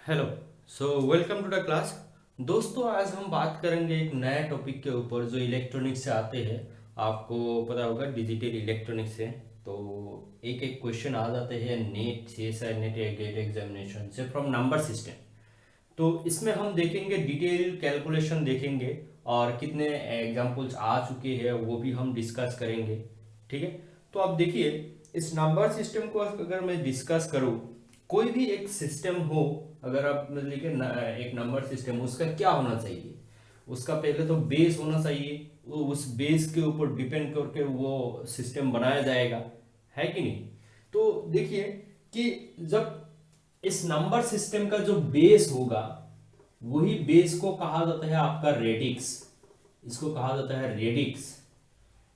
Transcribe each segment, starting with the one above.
Hello. Welcome to the class. दोस्तों, आज हम बात करेंगे एक नया टॉपिक के ऊपर जो इलेक्ट्रॉनिक्स से आते हैं। आपको पता होगा डिजिटल इलेक्ट्रॉनिक्स से तो एक एक क्वेश्चन आ जाते हैं नेट सीएसआई नेट या गेट एग्जामिनेशन से फ्रॉम नंबर सिस्टम। तो इसमें हम देखेंगे डिटेल कैलकुलेशन देखेंगे और कितने एग्जाम्पल्स आ चुके हैं वो भी हम डिस्कस करेंगे। ठीक है। तो अब देखिए, इस नंबर सिस्टम को अगर मैं डिस्कस करूँ, कोई भी एक सिस्टम हो, अगर आप मतलब कि एक नंबर सिस्टम, उसका क्या होना चाहिए? उसका पहले तो बेस होना चाहिए। उस बेस के ऊपर डिपेंड करके वो सिस्टम बनाया जाएगा, है कि नहीं? तो देखिए कि जब इस नंबर सिस्टम का जो बेस होगा, वही बेस को कहा जाता है आपका रेडिक्स। इसको कहा जाता है radix.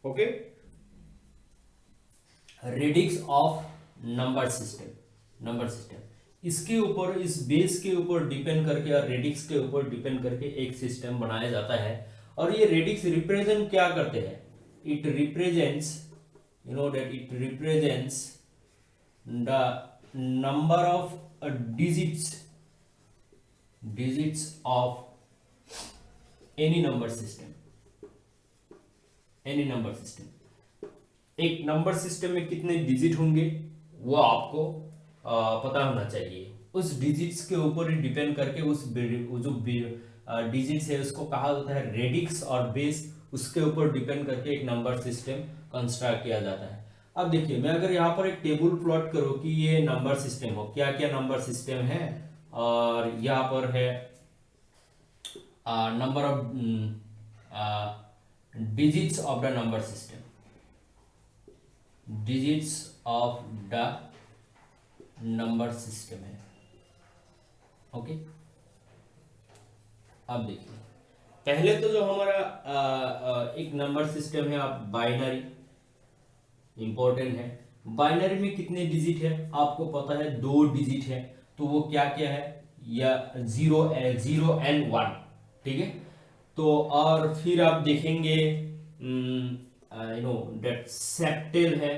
Okay, radix of number system इसके ऊपर, इस बेस के ऊपर डिपेंड करके और रेडिक्स के ऊपर डिपेंड करके एक सिस्टम बनाया जाता है। और ये रेडिक्स रिप्रेजेंट क्या करते हैं? It represents, you know that it represents the number of digits of any number system. एक नंबर सिस्टम में कितने डिजिट होंगे वो आपको पता होना चाहिए। उस डिजिट्स के ऊपर ही डिपेंड करके वो जो डिजिट्स है उसको कहा जाता है रेडिक्स, और बेस उसके ऊपर डिपेंड करके एक नंबर सिस्टम कंस्ट्रक्ट किया जाता है। अब देखिए, मैं अगर यहाँ पर एक टेबल प्लॉट करूँ कि ये नंबर सिस्टम हो, क्या क्या नंबर सिस्टम है, और यहाँ पर है number of digits of the number system, digits of the number system है। ओके, अब देखिए, पहले तो जो हमारा एक नंबर सिस्टम है, आप बाइनरी इंपॉर्टेंट है। बाइनरी में कितने डिजिट है आपको पता है? 2 डिजिट है। तो वो क्या क्या है? या जीरो एंड वन। ठीक है। तो और फिर आप देखेंगे दैट सेप्टेल है।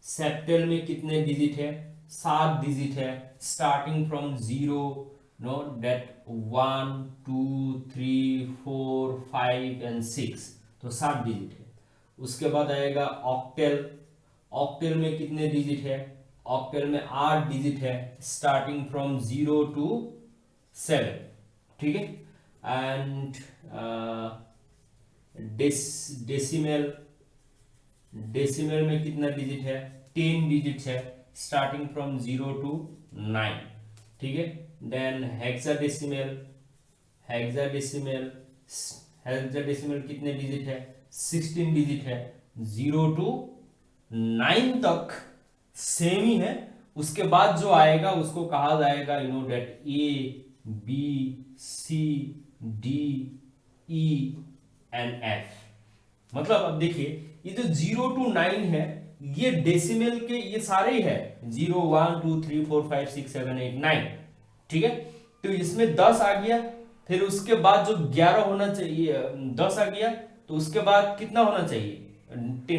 सेप्टेल में कितने डिजिट है? 7 डिजिट है, starting from zero, know that 1 2 3 4 5 and 6। तो 7 डिजिट है। उसके बाद आएगा ऑक्टेल। ऑक्टेल में कितने डिजिट है? ऑक्टेल में 8 डिजिट है, स्टार्टिंग फ्रॉम 0 to 7। ठीक है। एंड डेसिमल, डेसिमल में कितना डिजिट है? 10 डिजिट है, स्टार्टिंग फ्रॉम 0 to 9। ठीक है। देन हेक्साडेसिमल, हेक्साडेसिमल हेक्साडेसिमल कितने डिजिट है? 16 डिजिट है, 0 to 9 तक सेम ही है। उसके बाद जो आएगा उसको कहा जाएगा that A B C D E and F. मतलब अब देखिए, ये जो 0 to 9 है, ये डेसिमल के ये सारे ही है, 0 1 2 3 4 5 6 7 8 9। ठीक है। तो इसमें 10 आ गया, फिर उसके बाद जो 11 होना चाहिए, 10 आ गया, तो उसके बाद कितना होना चाहिए?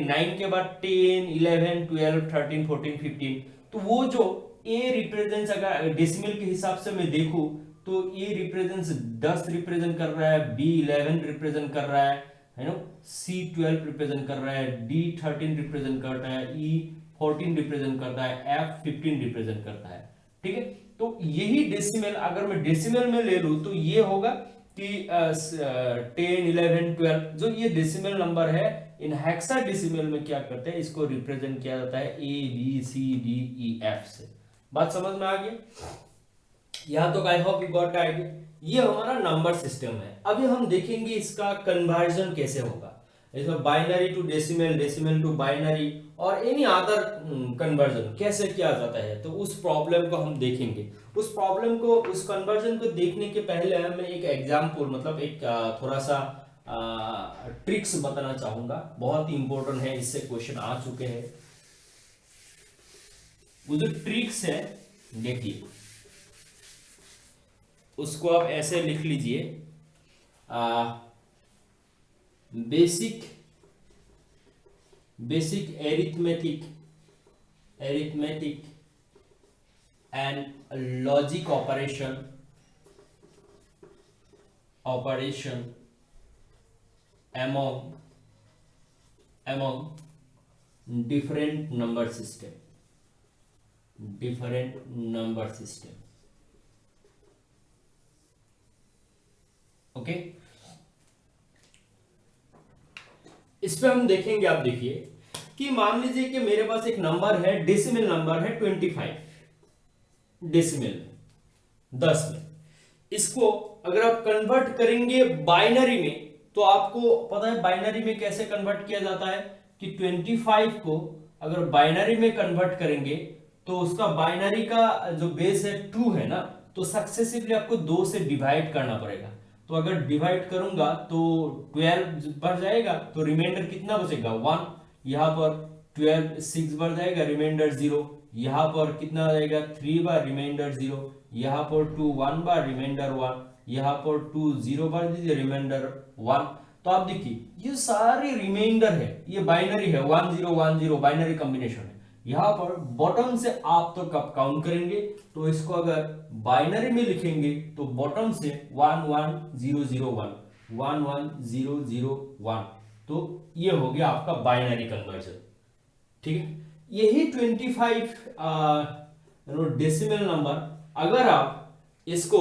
9 के बाद 10 11 12 13 14 15। तो वो जो ए रिप्रेजेंट्स, अगर डेसिमल के हिसाब से मैं देखूं तो ए रिप्रेजेंट्स 10 रिप्रेजेंट कर रहा है, बी 11 रिप्रेजेंट कर रहा है नो, सी 12 रिप्रेजेंट कर रहा है, डी 13 रिप्रेजेंट करता है, ई 14 रिप्रेजेंट करता है, एफ 15 रिप्रेजेंट करता है। ठीक है। तो यही डेसिमल अगर मैं डेसिमल में ले लूं तो ये होगा कि 10 11 12, जो ये डेसिमल नंबर है, इन हेक्सा डेसिमल में क्या करते हैं, इसको रिप्रेजेंट किया जाता है A B C D E F से। बात समझ में आ गई? यहाँ तो I hope you got idea. ये हमारा नंबर सिस्टम है। अभी हम देखेंगे इसका कन्वर्जन कैसे होगा। इसमें binary to decimal, decimal to binary, और एनी अदर कन्वर्जन कैसे किया जाता है, तो उस प्रॉब्लम को हम देखेंगे। उस प्रॉब्लम को, उस कन्वर्जन को देखने के पहले मैं एक एग्जाम्पल, मतलब एक थोड़ा सा ट्रिक्स बताना चाहूंगा। बहुत ही इंपॉर्टेंट है, इससे क्वेश्चन आ चुके हैं। वो जो ट्रिक्स है, देखिए, उसको आप ऐसे लिख लीजिए, basic arithmetic and logic operation among different number system okay. इस पे हम देखेंगे, आप देखिए कि मान लीजिए कि मेरे पास एक नंबर है, डेसिमल नंबर है 25, डेसिमल में 10 में। इसको अगर आप कन्वर्ट करेंगे बाइनरी में, तो आपको पता है बाइनरी में कैसे कन्वर्ट किया जाता है कि 25 को अगर बाइनरी में कन्वर्ट करेंगे तो उसका बाइनरी का जो बेस है 2 है ना, तो सक्सेसिवली आपको 2 से डिवाइड करना पड़ेगा। तो अगर डिवाइड करूंगा तो 12 बढ़ जाएगा, तो रिमाइंडर कितना बचेगा 1। यहां पर 12 6 बढ़ जाएगा, रिमाइंडर 0। यहां पर कितना आ जाएगा 3 बार, रिमाइंडर 0। यहां पर 2 1 बार, रिमाइंडर 1। यहां पर 2 0 बार दीजिए, रिमाइंडर 1। तो आप देखिए ये सारे रिमाइंडर है, ये बाइनरी है, 1 0 1 0 बाइनरी कॉम्बिनेशन है। यहां पर बॉटम से आप तक आप काउंट करेंगे, तो इसको अगर बाइनरी में लिखेंगे तो बॉटम से 1 1 0 0 1 1 1 0 0 1, तो ये हो गया आपका बाइनरी कन्वर्जन। ठीक है, यही 25 डेसिमल नंबर अगर आप इसको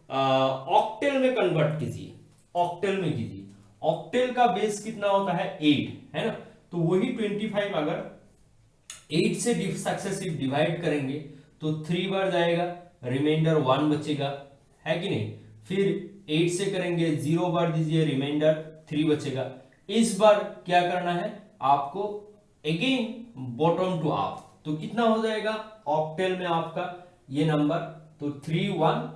ऑक्टेल में कन्वर्ट कीजिए, ऑक्टेल में कीजिए, ऑक्टेल का बेस कितना होता है 8 है ना, तो वही 25 अगर 8 से सक्सेसिव डिवाइड करेंगे तो 3 बार जाएगा, रिमाइंडर 1 बचेगा, है कि नहीं। फिर 8 से करेंगे 0 बार दीजिए, रिमाइंडर 3 बचेगा। इस बार क्या करना है आपको, अगेन बॉटम टू अप, तो कितना हो जाएगा ऑक्टेल में आपका ये नंबर, तो 3 1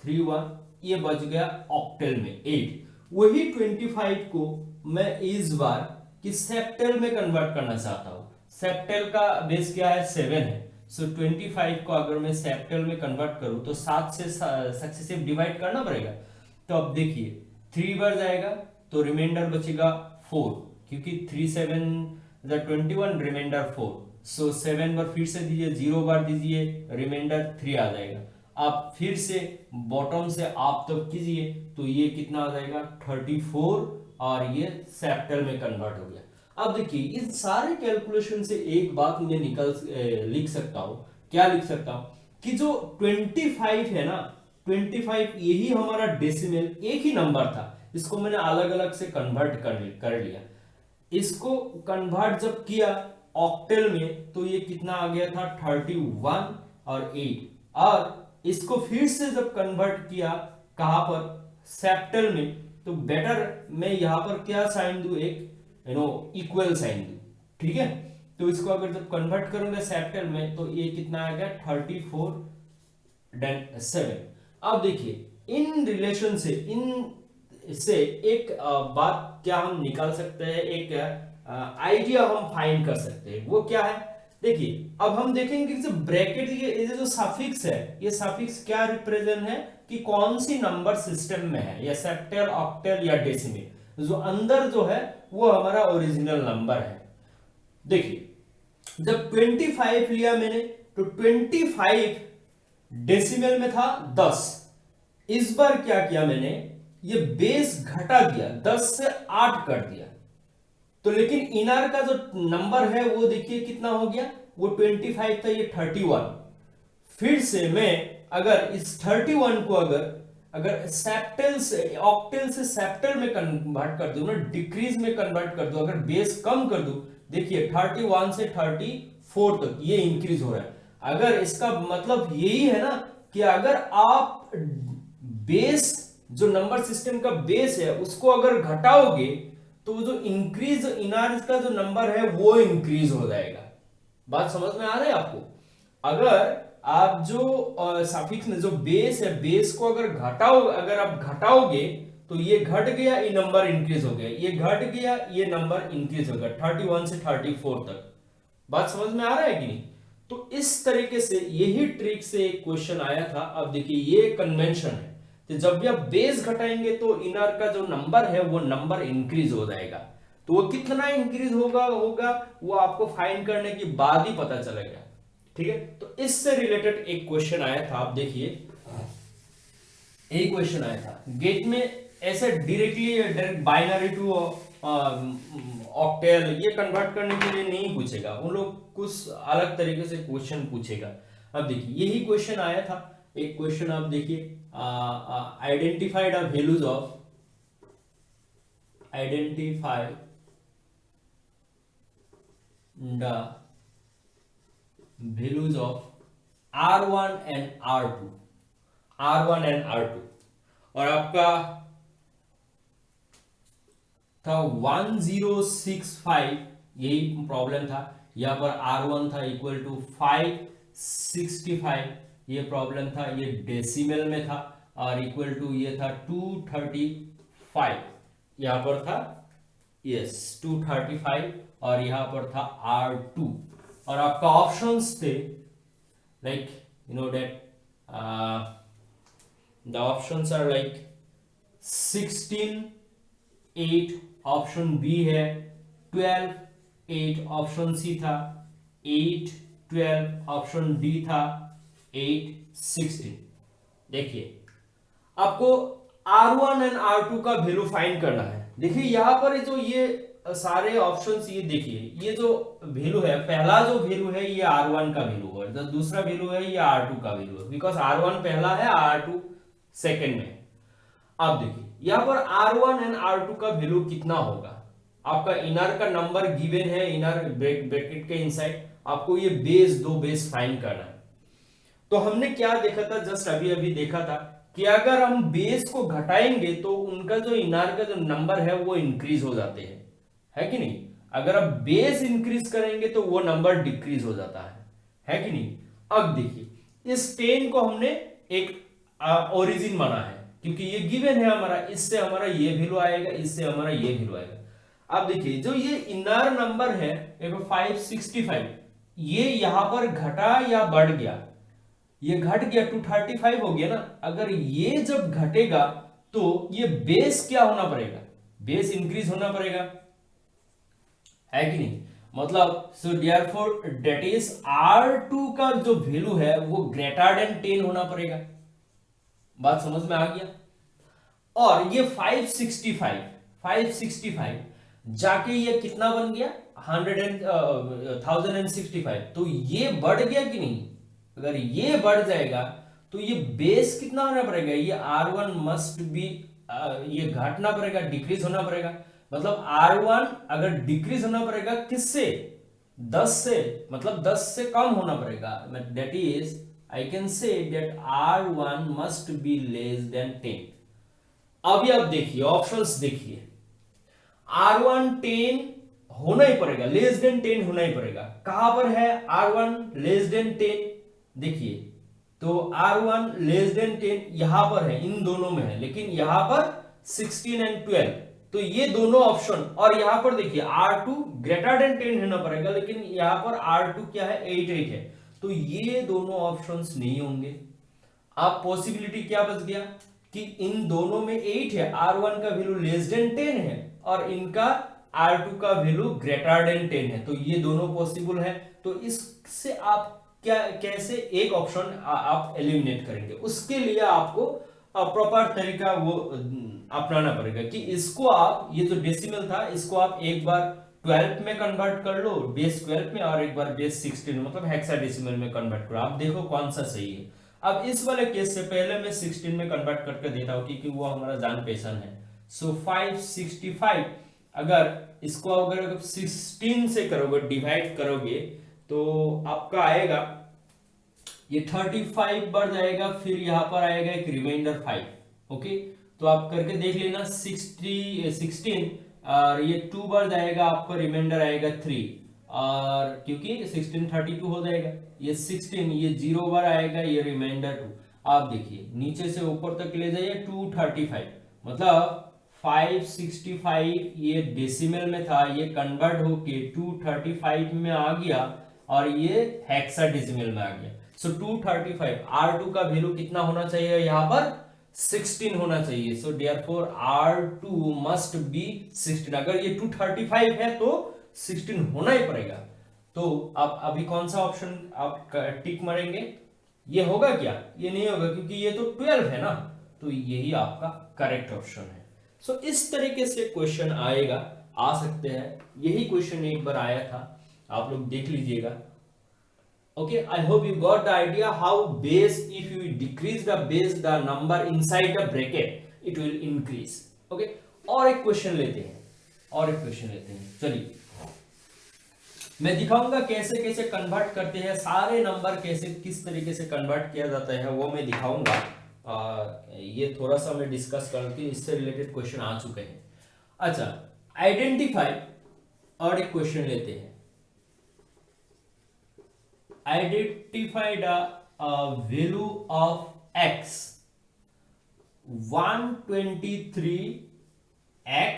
3 1, ये बच गया ऑक्टेल में 8। वही 25 को मैं इस बार कि सेप्टेल में कन्वर्ट करना चाहता हूं। सेप्टेल का बेस क्या है 7 है, सो 25 को अगर मैं सेप्टेल में कन्वर्ट करूं तो 7 से सक्सेसिव डिवाइड करना पड़ेगा। तो अब देखिए 3 बार जाएगा तो रिमाइंडर बचेगा 4, क्योंकि 3 7 21, रिमाइंडर 4, सो 7 बार फिर से दीजिए, 0 बार दीजिए, रिमाइंडर 3 आ जाएगा। आप फिर से बॉटम से आप तक कीजिए तो ये कितना आ जाएगा 34, और ये सेप्टेल में कन्वर्ट हो गया। अब देखिए इन सारे कैलकुलेशन से एक बात मैं लिख सकता हूं, क्या लिख सकता हूं कि जो 25 है ना, 25 यही हमारा डेसिमल एक ही नंबर था, इसको मैंने अलग अलग से कन्वर्ट कर लिया। इसको कन्वर्ट जब किया ऑक्टेल में तो ये कितना आ गया था 31 और 8, और इसको फिर से जब कन्वर्ट किया कहां पर सेप्टेल में, तो बेटर मैं यहां पर क्या साइन दूं, एक इक्वल साइन दूं। ठीक है, तो इसको अगर जब कन्वर्ट करूंगा सेप्टेल में तो ये कितना आ गया 34 7। अब देखिए इन रिलेशन से, इन से एक बात क्या हम निकाल सकते हैं, एक आइडिया हम फाइंड कर सकते हैं। वो क्या है, देखिए अब हम देखेंगे कि जो ब्रैकेट, ये जो सफिक्स है, ये सफिक्स क्या रिप्रेजेंट है कि कौन सी नंबर सिस्टम में है, या सेप्टेल, ऑक्टेल या डेसिमल। जो अंदर जो है वो हमारा ओरिजिनल नंबर है। देखिए जब 25 लिया मैंने तो 25 डेसिमल में था 10। इस बार क्या किया मैंने, ये बेस घटा दिया, 10 से 8 कर दिया, तो लेकिन इनर का जो नंबर है वो देखिए कितना हो गया, वो 25 था, ये 31। फिर से मैं अगर इस 31 को अगर सेप्टेल से ऑक्टेल से सेप्टेल में कन्वर्ट कर दूं ना, डिक्रीज में कन्वर्ट कर दूं, अगर बेस कम कर दूं, देखिए 31 से 34 तक ये इंक्रीज हो रहा है। अगर इसका मतलब यही है ना कि अगर आप बेस, जो नंबर सिस्टम का बेस है उसको अगर घटाओगे तो जो इंक्रीज इनर का जो नंबर है वो इंक्रीज हो जाएगा। बात समझ में आ रहा है आपको। अगर आप जो सफिक्स में जो बेस है, बेस को अगर आप घटाओगे तो ये घट गया, ये नंबर इंक्रीज हो गया, ये घट गया, ये नंबर इंक्रीज हो गया 31 से 34 तक। बात समझ में आ रहा है कि नहीं। तो इस तरीके से यही ट्रिक से एक क्वेश्चन आया था। अब देखिए ये कन्वेंशन है, तो जब भी आप बेस घटाएंगे तो इनर का जो नंबर है वो नंबर इंक्रीज हो जाएगा। तो वो कितना इंक्रीज होगा वो आपको फाइंड करने के बाद ही पता चलेगा। ठीक है, तो इससे रिलेटेड एक क्वेश्चन आया था, आप देखिए एक क्वेश्चन आया था गेट में, ऐसे डायरेक्ट बाइनरी टू ऑक्टेल ये कन्वर्ट करने के लिए नहीं पूछेगा, उन लोग कुछ अलग तरीके से क्वेश्चन पूछेगा। अब देखिए यही क्वेश्चन आया था, एक क्वेश्चन आप देखिए, identify the values of, identify the values of R1 and R2, R1 and R2, और आपका था 1065, यही प्रॉब्लम था। यहां पर R1 था इक्वल टू 565, ये प्रॉब्लम था, ये डेसिमल में था, और इक्वल टू ये था 235, यहां पर था यस 235, और यहां पर था R2, और आपका ऑप्शंस थे like you know that the options are like 16 8 option B है, 12 8 ऑप्शन सी था, 8 12 ऑप्शन डी था, 8 16। देखिए आपको R1 एंड R2 का वैल्यू फाइंड करना है। देखिए यहां पर जो ये सारे ऑप्शंस, ये देखिए ये जो वैल्यू है, पहला जो वैल्यू है ये R1 का वैल्यू है, जो दूसरा वैल्यू है ये R2 का वैल्यू है, बिकॉज R1 पहला है, R2 सेकंड में। अब देखिए यहां पर R1 एंड R2 का वैल्यू कितना होगा, आपका इनर का नंबर गिवन है, इनर ब्रैकेट के इनसाइड आपको ये दो बेस फाइंड करना है। तो हमने क्या देखा था, जस्ट अभी अभी देखा था कि अगर हम बेस को घटाएंगे तो उनका जो इनर का जो नंबर है वो इंक्रीज हो जाते हैं, है कि नहीं। अगर आप बेस इंक्रीज करेंगे तो वो नंबर डिक्रीज हो जाता है कि नहीं। अब देखिए इस 10 को हमने एक ओरिजिन माना है, क्योंकि ये गिवन है हमारा, इससे हमारा ये वैल्यू आएगा, इससे हमारा ये वैल्यू आएगा। अब देखिए जो ये इनर नंबर है 565, ये यहां पर घटा या बढ़ गया, ये घट गया 235 हो गया ना। अगर ये जब घटेगा तो ये बेस क्या होना पड़ेगा, बेस इंक्रीज होना पड़ेगा, है कि नहीं। मतलब so therefore that is R2 का जो वैल्यू है वो ग्रेटर देन 10 होना पड़ेगा। बात समझ में आ गया। और ये 565 जाके ये कितना बन गया 1065, तो ये बढ़ गया कि नहीं। अगर ये बढ़ जाएगा तो ये बेस कितना होना पड़ेगा, ये R1 मस्ट बी, ये घटना पड़ेगा, डिक्रीज होना पड़ेगा। मतलब R1 अगर डिक्रीज होना पड़ेगा किससे, 10 से, मतलब 10 से कम होना पड़ेगा। That is I can say that R1 must be less than 10। अभी आप देखिए ऑप्शंस देखिए, R1 10 होना ही पड़ेगा, लेस देन 10 होना ही पड़ेगा। कहां पर है R1 लेस देन 10, देखिए तो R1 लेस देन 10 यहां पर है, इन दोनों में है, लेकिन यहां पर 16 एंड 12, तो ये दोनों ऑप्शन। और यहां पर देखिए R2 ग्रेटर देन 10 होना पड़ेगा, लेकिन यहां पर R2 क्या है 8 है, तो ये दोनों ऑप्शंस नहीं होंगे। अब पॉसिबिलिटी क्या बच गया कि इन दोनों में 8 है, R1 का वैल्यू लेस देन 10 है और इनका R2 का वैल्यू ग्रेटर देन 10 है, तो ये दोनों पॉसिबल है। तो इससे आप क्या कैसे एक ऑप्शन आप एलिमिनेट करेंगे, उसके लिए आपको प्रॉपर तरीका वो अपनाना पड़ेगा कि इसको आप, ये जो डेसिमल था इसको आप एक बार 12 में कन्वर्ट कर लो, बेस 12 में, और एक बार बेस 16 मतलब हेक्साडेसिमल में कन्वर्ट करो, आप देखो कौन सा सही है। अब इस वाले केस से पहले मैं 16 में कन्वर्ट करके देता हूं क्योंकि वो हमारा जान पहचान है। सो 565, अगर इसको अगर 16 से करोगे, डिवाइड करोगे, तो आपका आएगा ये 35 बढ़ जाएगा, फिर यहां पर आएगा एक रिमाइंडर 5। ओके, तो आप करके देख लेना 16 और ये 2 बढ़ जाएगा, आपको रिमाइंडर आएगा 3, और क्योंकि 16 32 हो जाएगा, ये 16 ये 0 बार आएगा, ये रिमाइंडर 2। आप देखिए नीचे से ऊपर तक ले जाइए 235, मतलब 565 ये डेसिमल में था, ये कन्वर्ट होके 235 में आ गया और ये हेक्साडेसिमल में आ गया। सो 235, R2 का वैल्यू कितना होना चाहिए यहां पर 16 होना चाहिए। So therefore R2 must be 16। अगर ये 235 है तो 16 होना ही पड़ेगा। तो आप अभी कौन सा ऑप्शन आप टिक मारेंगे? ये होगा क्या? ये नहीं होगा, क्योंकि ये तो 12 है ना, तो यही आपका करेक्ट ऑप्शन है। सो इस तरीके से क्वेश्चन आएगा, आ सकते हैं। यही क्वेश्चन एक बार आया था, आप लोग देख लीजिएगा। Okay, I hope you got the idea how base, if you decrease the base, the number inside the bracket, it will increase. Okay, और एक क्वेश्चन लेते हैं, चलिए मैं दिखाऊंगा कैसे कैसे कन्वर्ट करते हैं, सारे नंबर कैसे किस तरीके से कन्वर्ट किया जाता है वो मैं दिखाऊंगा। ये थोड़ा सा मैं डिस्कस करके इससे रिलेटेड क्वेश्चन आ चुके हैं। अच्छा, आइडेंटिफाई, और एक क्वेश्चन लेते हैं। Identify the value of x 123 x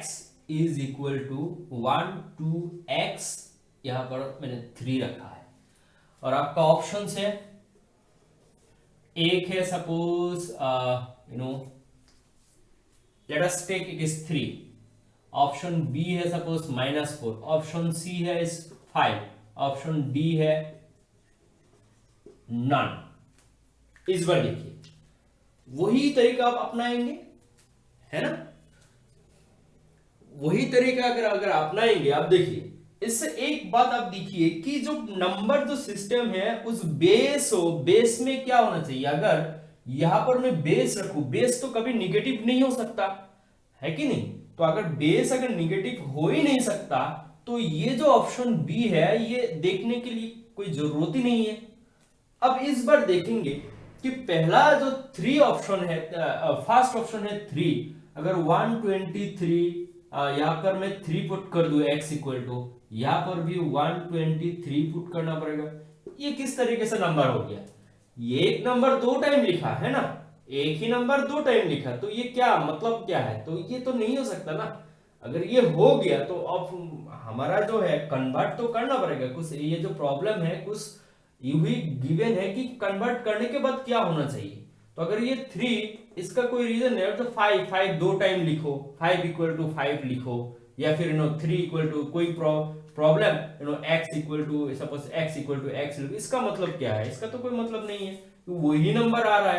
is equal to 12x, यहां पर मैंने 3 रखा है, और आपका ऑप्शन है, एक है suppose let us take it is 3, option B है सपोज -4, ऑप्शन सी है इज 5, ऑप्शन डी है नन। इस बार देखिए वही तरीका आप अपनाएंगे, है ना, वही तरीका अगर अपनाएंगे, आप देखिए इससे एक बात आप देखिए कि जो नंबर जो सिस्टम है उस बेस में क्या होना चाहिए। अगर यहां पर मैं बेस रखूं, बेस तो कभी निगेटिव नहीं हो सकता है कि नहीं, तो अगर बेस अगर निगेटिव हो ही नहीं सकता तो ये जो ऑप्शन बी है ये देखने के लिए कोई जरूरत ही नहीं है। अब इस बार देखेंगे कि पहला जो 3 ऑप्शन है, फर्स्ट ऑप्शन है 3, अगर 123 यहां पर मैं 3 पुट कर दूं x इक्वल टू, यहां पर भी 123 पुट करना पड़ेगा। ये किस तरीके से नंबर हो गया? ये एक नंबर 2 टाइम लिखा है ना, एक ही नंबर 2 टाइम लिखा, तो ये क्या मतलब क्या है? तो ये तो नहीं हो सकता ना। अगर ये हो गया तो अब हमारा जो है कन्वर्ट तो करना पड़ेगा कुछ। ये जो प्रॉब्लम है कुछ यूं ही गिवन है कि कन्वर्ट करने के बाद क्या होना चाहिए। तो अगर ये 3, इसका कोई रीजन है तो 5 2 टाइम लिखो, 5 इक्वल टू 5 लिखो, या फिर 3 इक्वल टू कोई problem x equal to suppose x equal to x लिखो। इसका मतलब क्या है? इसका तो कोई मतलब नहीं है, तो वही नंबर आ रहा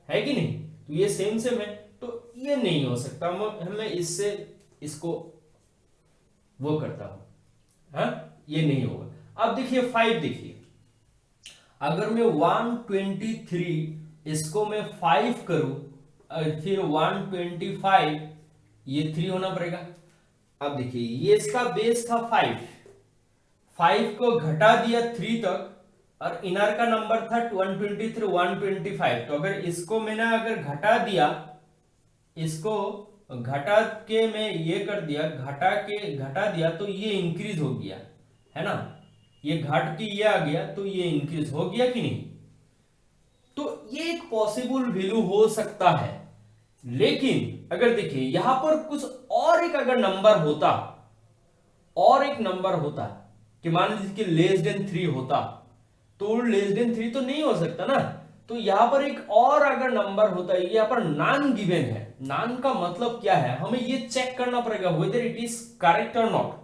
है कि नहीं, तो ये सेम है, तो ये नहीं हो सकता। मैं इससे इसको वो करता हूं, हाँ, ये नहीं होगा। अब देखिए 5, देखिए अगर मैं 123 इसको मैं 5 करूं, फिर 125, ये 3 होना पड़ेगा। अब देखिए ये इसका बेस था 5 को घटा दिया 3 तक, और इनर का नंबर था 123 125, तो अगर इसको मैंने अगर घटा दिया, इसको घटा के मैं ये कर दिया, घटा दिया तो ये इंक्रीज हो गया, है ना, ये घट के ये आ गया तो ये इंक्रीज हो गया कि नहीं। तो ये एक पॉसिबल वैल्यू हो सकता है। लेकिन अगर देखिए यहां पर कुछ और एक अगर नंबर होता, और एक नंबर होता कि मान लीजिए कि लेस देन 3 होता, तो लेस देन 3 तो नहीं हो सकता ना। तो यहां पर एक और अगर नंबर होता है, यहां पर नॉन गिवन है। नॉन का मतलब क्या है? हमें ये चेक करना पड़ेगा वेदर इट इज करेक्ट और नॉट।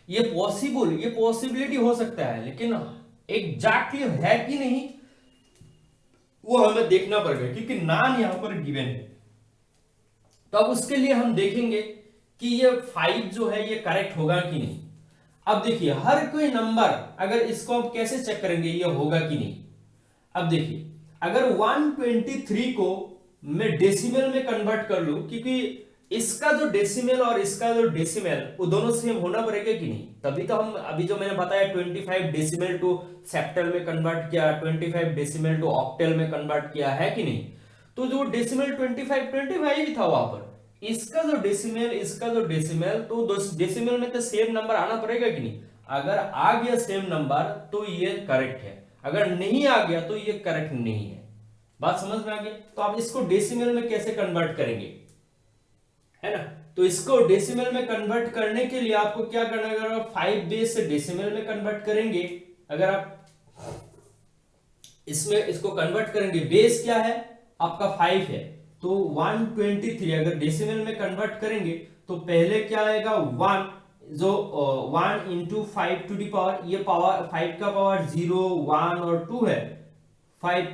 ये पॉसिबिलिटी हो सकता है, लेकिन एग्जैक्टली है कि नहीं वो हमें देखना पड़ेगा, क्योंकि नॉन यहां पर गिवन है। तो अब उसके लिए हम देखेंगे कि ये 5 जो है ये करेक्ट होगा कि नहीं। अब देखिए हर कोई नंबर, अगर इसको हम कैसे चेक करेंगे ये होगा कि नहीं। अब देखिए अगर 123 को मैं डेसिमल में कन्वर्ट कर लूं, क्योंकि इसका जो डेसिमल और इसका जो डेसिमल वो दोनों सेम होना पड़ेगा कि नहीं, तभी तो हम अभी जो मैंने बताया 25 डेसिमल टू सेप्टल में कन्वर्ट किया, 25 डेसिमल टू ऑक्टल में कन्वर्ट किया, है कि नहीं। तो जो डेसिमल 25 ही था वहां पर, इसका जो डेसिमल इसका जो डेसिमल, तो डेसिमल में तो सेम नंबर आना पड़ेगा कि नहीं। अगर आ गया सेम नंबर तो ये करेक्ट है, अगर नहीं आ गया तो ये करेक्ट नहीं है। बात समझ में आ गई। तो आप इसको डेसिमल में कैसे कन्वर्ट करेंगे, है ना। तो इसको डेसिमल में कन्वर्ट करने के लिए आपको क्या करना है, अगर आप 5 बेस से डेसिमल में कन्वर्ट करेंगे, अगर आप इसमें इसको कन्वर्ट करेंगे, बेस क्या है आपका 5 है, तो 123 अगर डेसिमल में कन्वर्ट करेंगे तो पहले क्या आएगा 1, जो 1 इंटू 5 टू दी पावर, ये पावर 5 का पावर 0 1 और 2 है, 5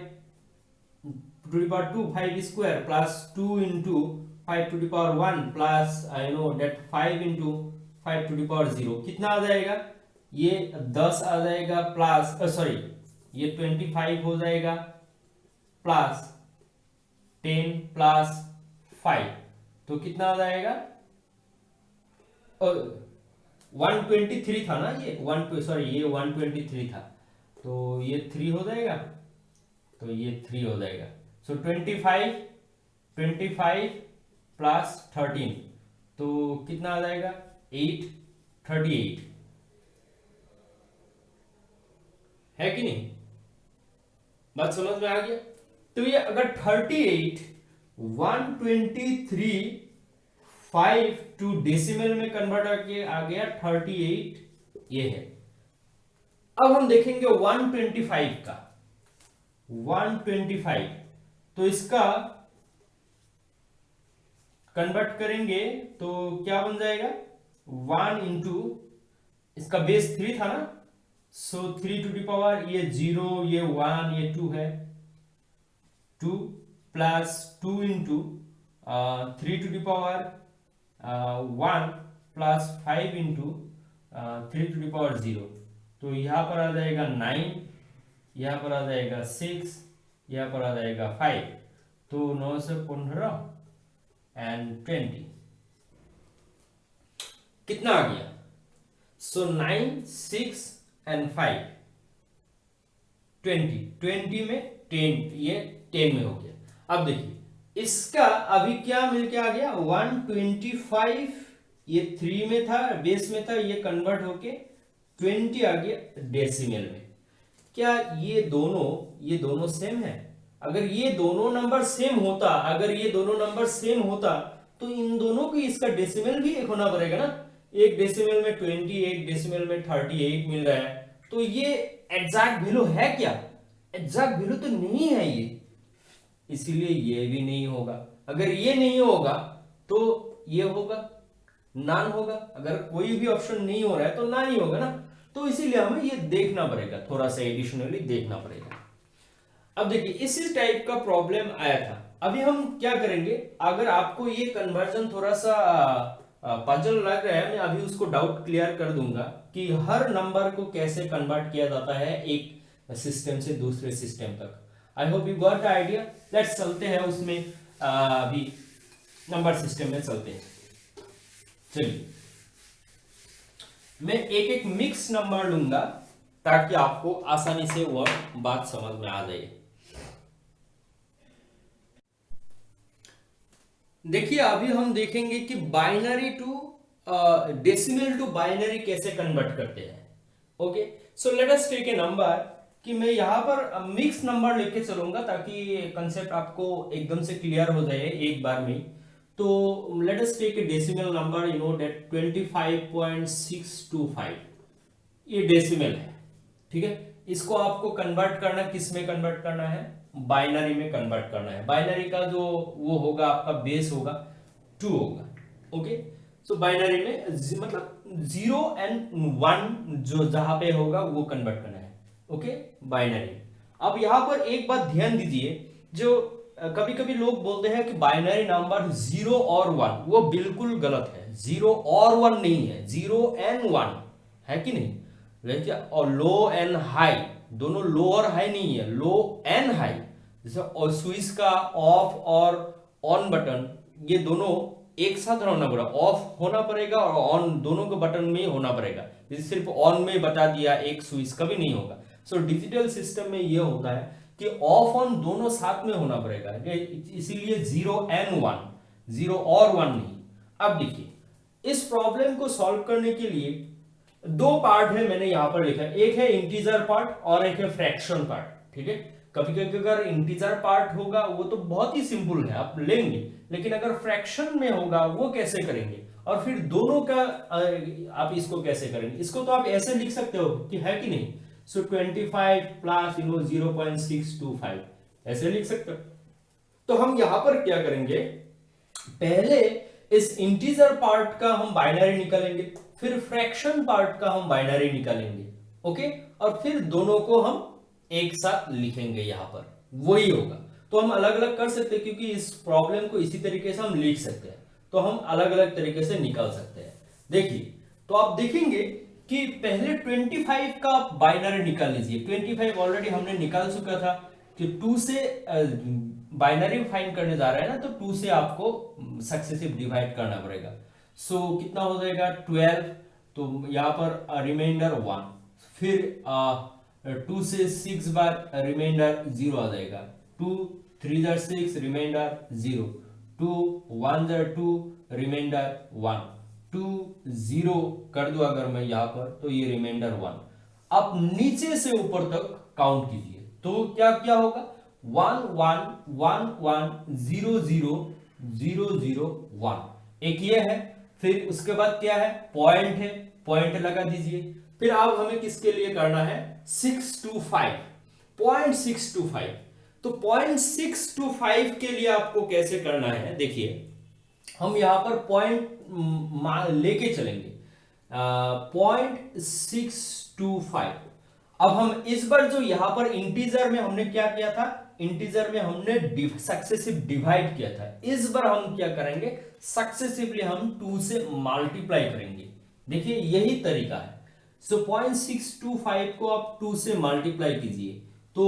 to the power 2 5 square plus 2 into 5 to the power 1 plus I know that 5 into 5 to the power 0, कितना आ जाएगा, ये 10 आ जाएगा प्लस सॉरी ये 25 हो जाएगा प्लस 10 प्लस 5, तो कितना आ जाएगा 123 था ना, ये 123 था, तो ये 3 हो जाएगा, तो ये 3 हो जाएगा। सो 25 प्लस 13, तो कितना आ जाएगा 38 है कि नहीं, बात समझ में आ गया। तो ये अगर 38 123 5 टू डेसिमल में कन्वर्ट करके आ गया 38, ये है। अब हम देखेंगे 125 का, 125 तो इसका कन्वर्ट करेंगे तो क्या बन जाएगा 1 इंटू इसका बेस 3 था ना, सो 3 टू दी पावर ये 0 ये 1 ये 2 है, 2 plus 2 into 3 to the power 1 plus 5 into 3 to the power 0, तो यहां पर आ जाएगा 9, यहां पर आ जाएगा 6, यहां पर आ जाएगा 5, तो 9 से 15 एंड 20 कितना आ गया, सो 9 6 एंड 5 20 में 10, ये 10 में हो गया। अब देखिए इसका अभी क्या मिलके आ गया 125, ये 3 में था बेस में था, ये कन्वर्ट होके 20 आ गया डेसिमल में। क्या ये दोनों सेम है? अगर ये दोनों नंबर सेम होता, अगर ये दोनों नंबर सेम होता तो इन दोनों की इसका डेसिमल भी एक होना पड़ेगा ना, एक डेसिमल में 20 एक डेसिमल में 38 मिल रहा है, तो ये एग्जैक्ट वैल्यू है क्या? एग्जैक्ट वैल्यू तो नहीं है ये, इसीलिए ये भी नहीं होगा। अगर ये नहीं होगा तो ये होगा, नॉन होगा। अगर कोई भी ऑप्शन नहीं हो रहा है तो नॉन ही होगा ना, तो इसीलिए हमें ये देखना पड़ेगा, थोड़ा सा एडिशनली देखना पड़ेगा। अब देखिए इसी टाइप का प्रॉब्लम आया था। अभी हम क्या करेंगे, अगर आपको ये कन्वर्जन थोड़ा सा पजल लग रहा है, मैं अभी उसको डाउट क्लियर कर दूंगा कि हर नंबर को कैसे कन्वर्ट किया जाता है एक सिस्टम से दूसरे सिस्टम तक। आई hope you got the idea. Let's चलते हैं उसमें, अभी नंबर सिस्टम में चलते हैं। चलिए मैं एक एक मिक्स नंबर लूंगा ताकि आपको आसानी से वह बात समझ में आ जाए। देखिए अभी हम देखेंगे कि binary to decimal to binary कैसे कन्वर्ट करते हैं। Okay, so let us take a number कि मैं यहां पर मिक्स नंबर लेके चलूंगा ताकि कंसेप्ट आपको एकदम से क्लियर हो जाए एक बार में। तो let us take a decimal number, you know that 25.625, ये डेसिमल है, ठीक है। इसको आपको कन्वर्ट करना, किस में कन्वर्ट करना है? बाइनरी में कन्वर्ट करना है। बाइनरी का जो वो होगा आपका बेस होगा 2 होगा। ओके, सो बाइनरी में मतलब 0 एंड 1 जो जहां पे होगा वो कन्वर्ट करना है। Okay, binary. अब यहां पर एक बात ध्यान दीजिए, जो कभी कभी लोग बोलते हैं कि बाइनरी नंबर 0 और 1, वो बिल्कुल गलत है। 0 और 1 नहीं है, 0 एंड 1 है कि नहीं। लेकिन और लो एंड हाई, दोनों लो और हाई नहीं है, लो एंड हाई। जैसे और स्विच का ऑफ और ऑन बटन, ये दोनों एक साथ होना पड़ेगा, ऑफ होना पड़ेगा और ऑन दोनों के बटन में होना पड़ेगा। जैसे सिर्फ ऑन में बता दिया एक स्विच, कभी नहीं होगा। सो डिजिटल सिस्टम में ये होता है कि ऑफ ऑन दोनों साथ में होना पड़ेगा, इसीलिए 0 एंड 1, 0 और 1 नहीं। अब देखिए इस प्रॉब्लम को सॉल्व करने के लिए 2 पार्ट है, मैंने यहां पर लिखा है। एक है इंटीजर पार्ट और एक है फ्रैक्शन पार्ट, ठीक है। कभी कभी अगर इंटीजर पार्ट होगा वो तो बहुत ही सिंपल है, आप लेंगे, लेकिन अगर फ्रैक्शन में होगा वो कैसे करेंगे, और फिर दोनों का आप इसको कैसे करेंगे? इसको तो आप ऐसे लिख सकते हो कि है कि नहीं, सो 25 प्लस 0.625 ऐसे लिख सकते हो। तो हम यहां पर क्या करेंगे, पहले इस इंटीजर पार्ट का हम बाइनरी निकालेंगे, फिर फ्रैक्शन पार्ट का हम बाइनरी निकालेंगे, ओके, और फिर दोनों को हम एक साथ लिखेंगे, यहां पर वही होगा। तो हम अलग अलग कर सकते हैं क्योंकि इस प्रॉब्लम को इसी तरीके से हम लिख सकते हैं, तो हम अलग अलग तरीके से निकाल सकते हैं। देखिए, तो आप देखेंगे कि पहले 25 का बाइनरी निकाल लीजिए। 25 ऑलरेडी हमने निकाल चुका था कि 2 से बाइनरी फाइंड करने जा रहे हैं ना, तो 2 से आपको सक्सेसिव डिवाइड करना पड़ेगा। सो कितना हो जाएगा 12, तो यहाँ पर रिमाइंडर 1, फिर 2 से 6 बार रिमाइंडर 0 आ जाएगा, 2 3 जार 6 रिमाइंडर 0, 2 1 जार 2 रिमाइंडर 1, 2 0 कर दो अगर मैं यहां पर, तो ये रिमाइंडर 1। अब नीचे से ऊपर तक काउंट कीजिए, तो क्या क्या होगा 1 1 1 1 0 0 0 0 1, एक ये है। फिर उसके बाद क्या है, पॉइंट है, पॉइंट लगा दीजिए। फिर अब हमें किसके लिए करना है 625, 0.625। तो 0.625 के लिए आपको कैसे करना है, देखिए हम यहां पर पॉइंट लेके चलेंगे 0.625। अब हम इस बार जो यहां पर इंटीजर में हमने क्या किया था, इंटीजर में हमने सक्सेसिव डिवाइड किया था, इस बार हम क्या करेंगे सक्सेसिवली हम 2 से मल्टीप्लाई करेंगे। देखिए यही तरीका है। सो 0.625 को आप 2 से मल्टीप्लाई कीजिए, तो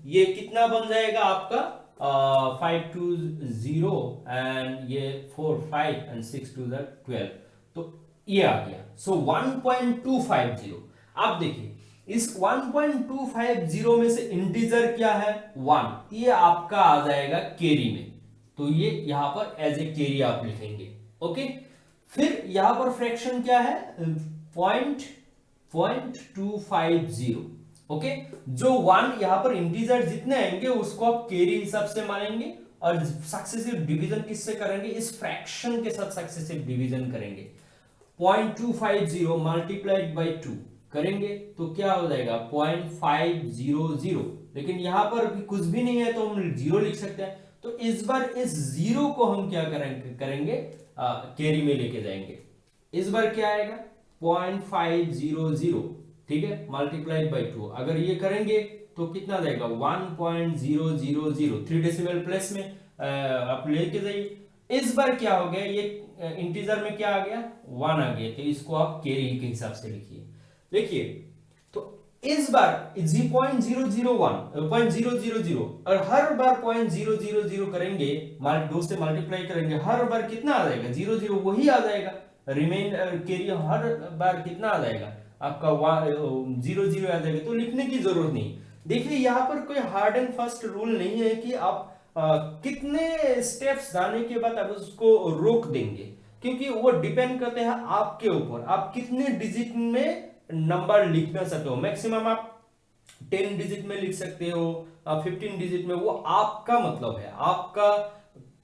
ये कितना बन जाएगा आपका 5 2 0 एंड ये 4 5 एंड 6 2 12, तो ये आ गया। सो 1.250। आप देखिए इस 1.250 में से इंटीजर क्या है 1, ये आपका आ जाएगा कैरी में, तो ये यहां पर एज ए कैरी आप लिखेंगे, ओके। फिर यहां पर फ्रैक्शन क्या है 0.250, ओके। जो 1 यहां पर इंटीजर जितने आएंगे उसको आप कैरी हिसाब से मानेंगे, और सक्सेसिव डिवीजन किससे करेंगे, इस फ्रैक्शन के साथ सक्सेसिव डिवीजन करेंगे। 0.250 मल्टीप्लाइड बाई 2 करेंगे तो क्या हो जाएगा 0.500, लेकिन यहां पर भी कुछ भी नहीं है तो हम 0 लिख सकते हैं। तो इस बार इस 0 को हम क्या करेंगे कैरी में लेके जाएंगे। इस बार क्या आएगा 0.500, ठीक है, मल्टीप्लाइड बाई 2। अगर ये करेंगे तो कितना जाएगा 1.000, 3 डेसिमल प्लेस में आप लेके जाइए। इस बार क्या हो गया, ये इंटीजर में क्या आ गया 1 आ गया, तो इसको आप कैरी के हिसाब से लिखिए। देखिए तो इस बार 0.001 और हर बार 0.000 करेंगे, 2 से मल्टीप्लाई करेंगे, हर बार कितना आ जाएगा 00 वही आ जाएगा। रिमेंडर कैरी हर बार कितना आ जाएगा आपका 00 आ जाएगा, तो लिखने की जरूरत नहीं। देखिए यहाँ पर कोई हार्ड एंड फास्ट रूल नहीं है कि आप कितने स्टेप्स जाने के बाद आप उसको रोक देंगे, क्योंकि वो डिपेंड करते हैं आपके ऊपर, आप कितने डिजिट में नंबर लिखना चाहते हो। मैक्सिमम आप 10 डिजिट में लिख सकते हो, 15 डिजिट में, वो आपका मतलब है, आपका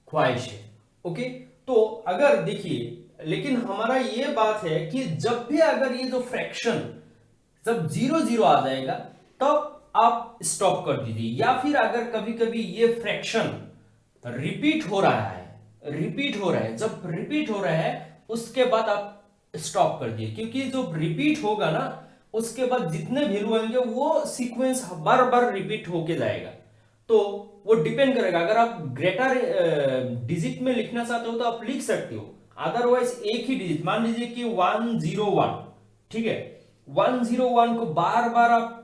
ख्वाहिश है, ओके। तो अगर देखिए, लेकिन हमारा ये बात है कि जब भी अगर ये जो फ्रैक्शन जब 0 आ जाएगा तब आप स्टॉप कर दीजिए, या फिर अगर कभी कभी ये फ्रैक्शन रिपीट हो रहा है, जब रिपीट हो रहा है उसके बाद आप स्टॉप कर दिए, क्योंकि जो रिपीट होगा ना उसके बाद जितने वैल्यू आएंगे वो सीक्वेंस बार बार रिपीट होके जाएगा, तो वो डिपेंड करेगा। अगर आप ग्रेटर डिजिट में लिखना चाहते हो तो आप लिख सकते हो, अदरवाइज एक ही डिजिट, मान लीजिए कि 101, ठीक है, 101 को बार बार आप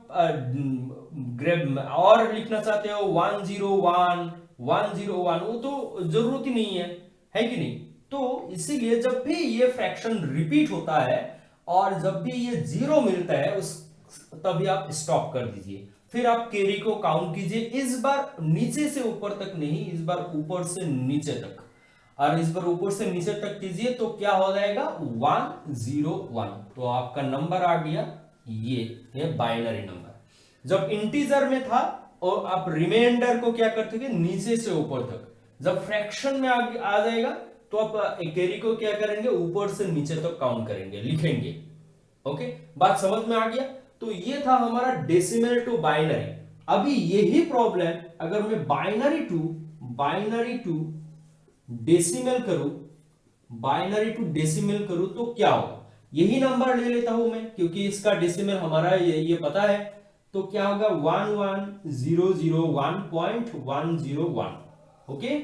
और लिखना चाहते हो 101 101, वो तो जरूरत ही नहीं है कि नहीं। तो इसीलिए जब भी ये फ्रैक्शन रिपीट होता है और जब भी ये 0 मिलता है उस तभी आप स्टॉप कर दीजिए, फिर आप कैरी को काउंट कीजिए। इस बार नीचे से ऊपर तक नहीं, इस बार ऊपर से नीचे तक, और इस बार ऊपर से नीचे तक कीजिए तो क्या हो जाएगा 101, तो आपका नंबर आ गया, ये बाइनरी नंबर। जब इंटीजर में था और आप रिमाइंडर को क्या करते थे नीचे से ऊपर तक, जब फ्रैक्शन में आ जाएगा तो आप कैरी को क्या करेंगे ऊपर से नीचे तक काउंट करेंगे, लिखेंगे, ओके। बात समझ में आ गया। तो ये था हमारा डेसिमल टू बाइनरी। अभी यही प्रॉब्लम अगर मैं बाइनरी टू डेसिमल करूं, बाइनरी टू डेसिमल करूं तो क्या होगा, यही नंबर ले लेता हूं मैं क्योंकि इसका डेसिमल हमारा ये पता है। तो क्या होगा 11001.101, ओके।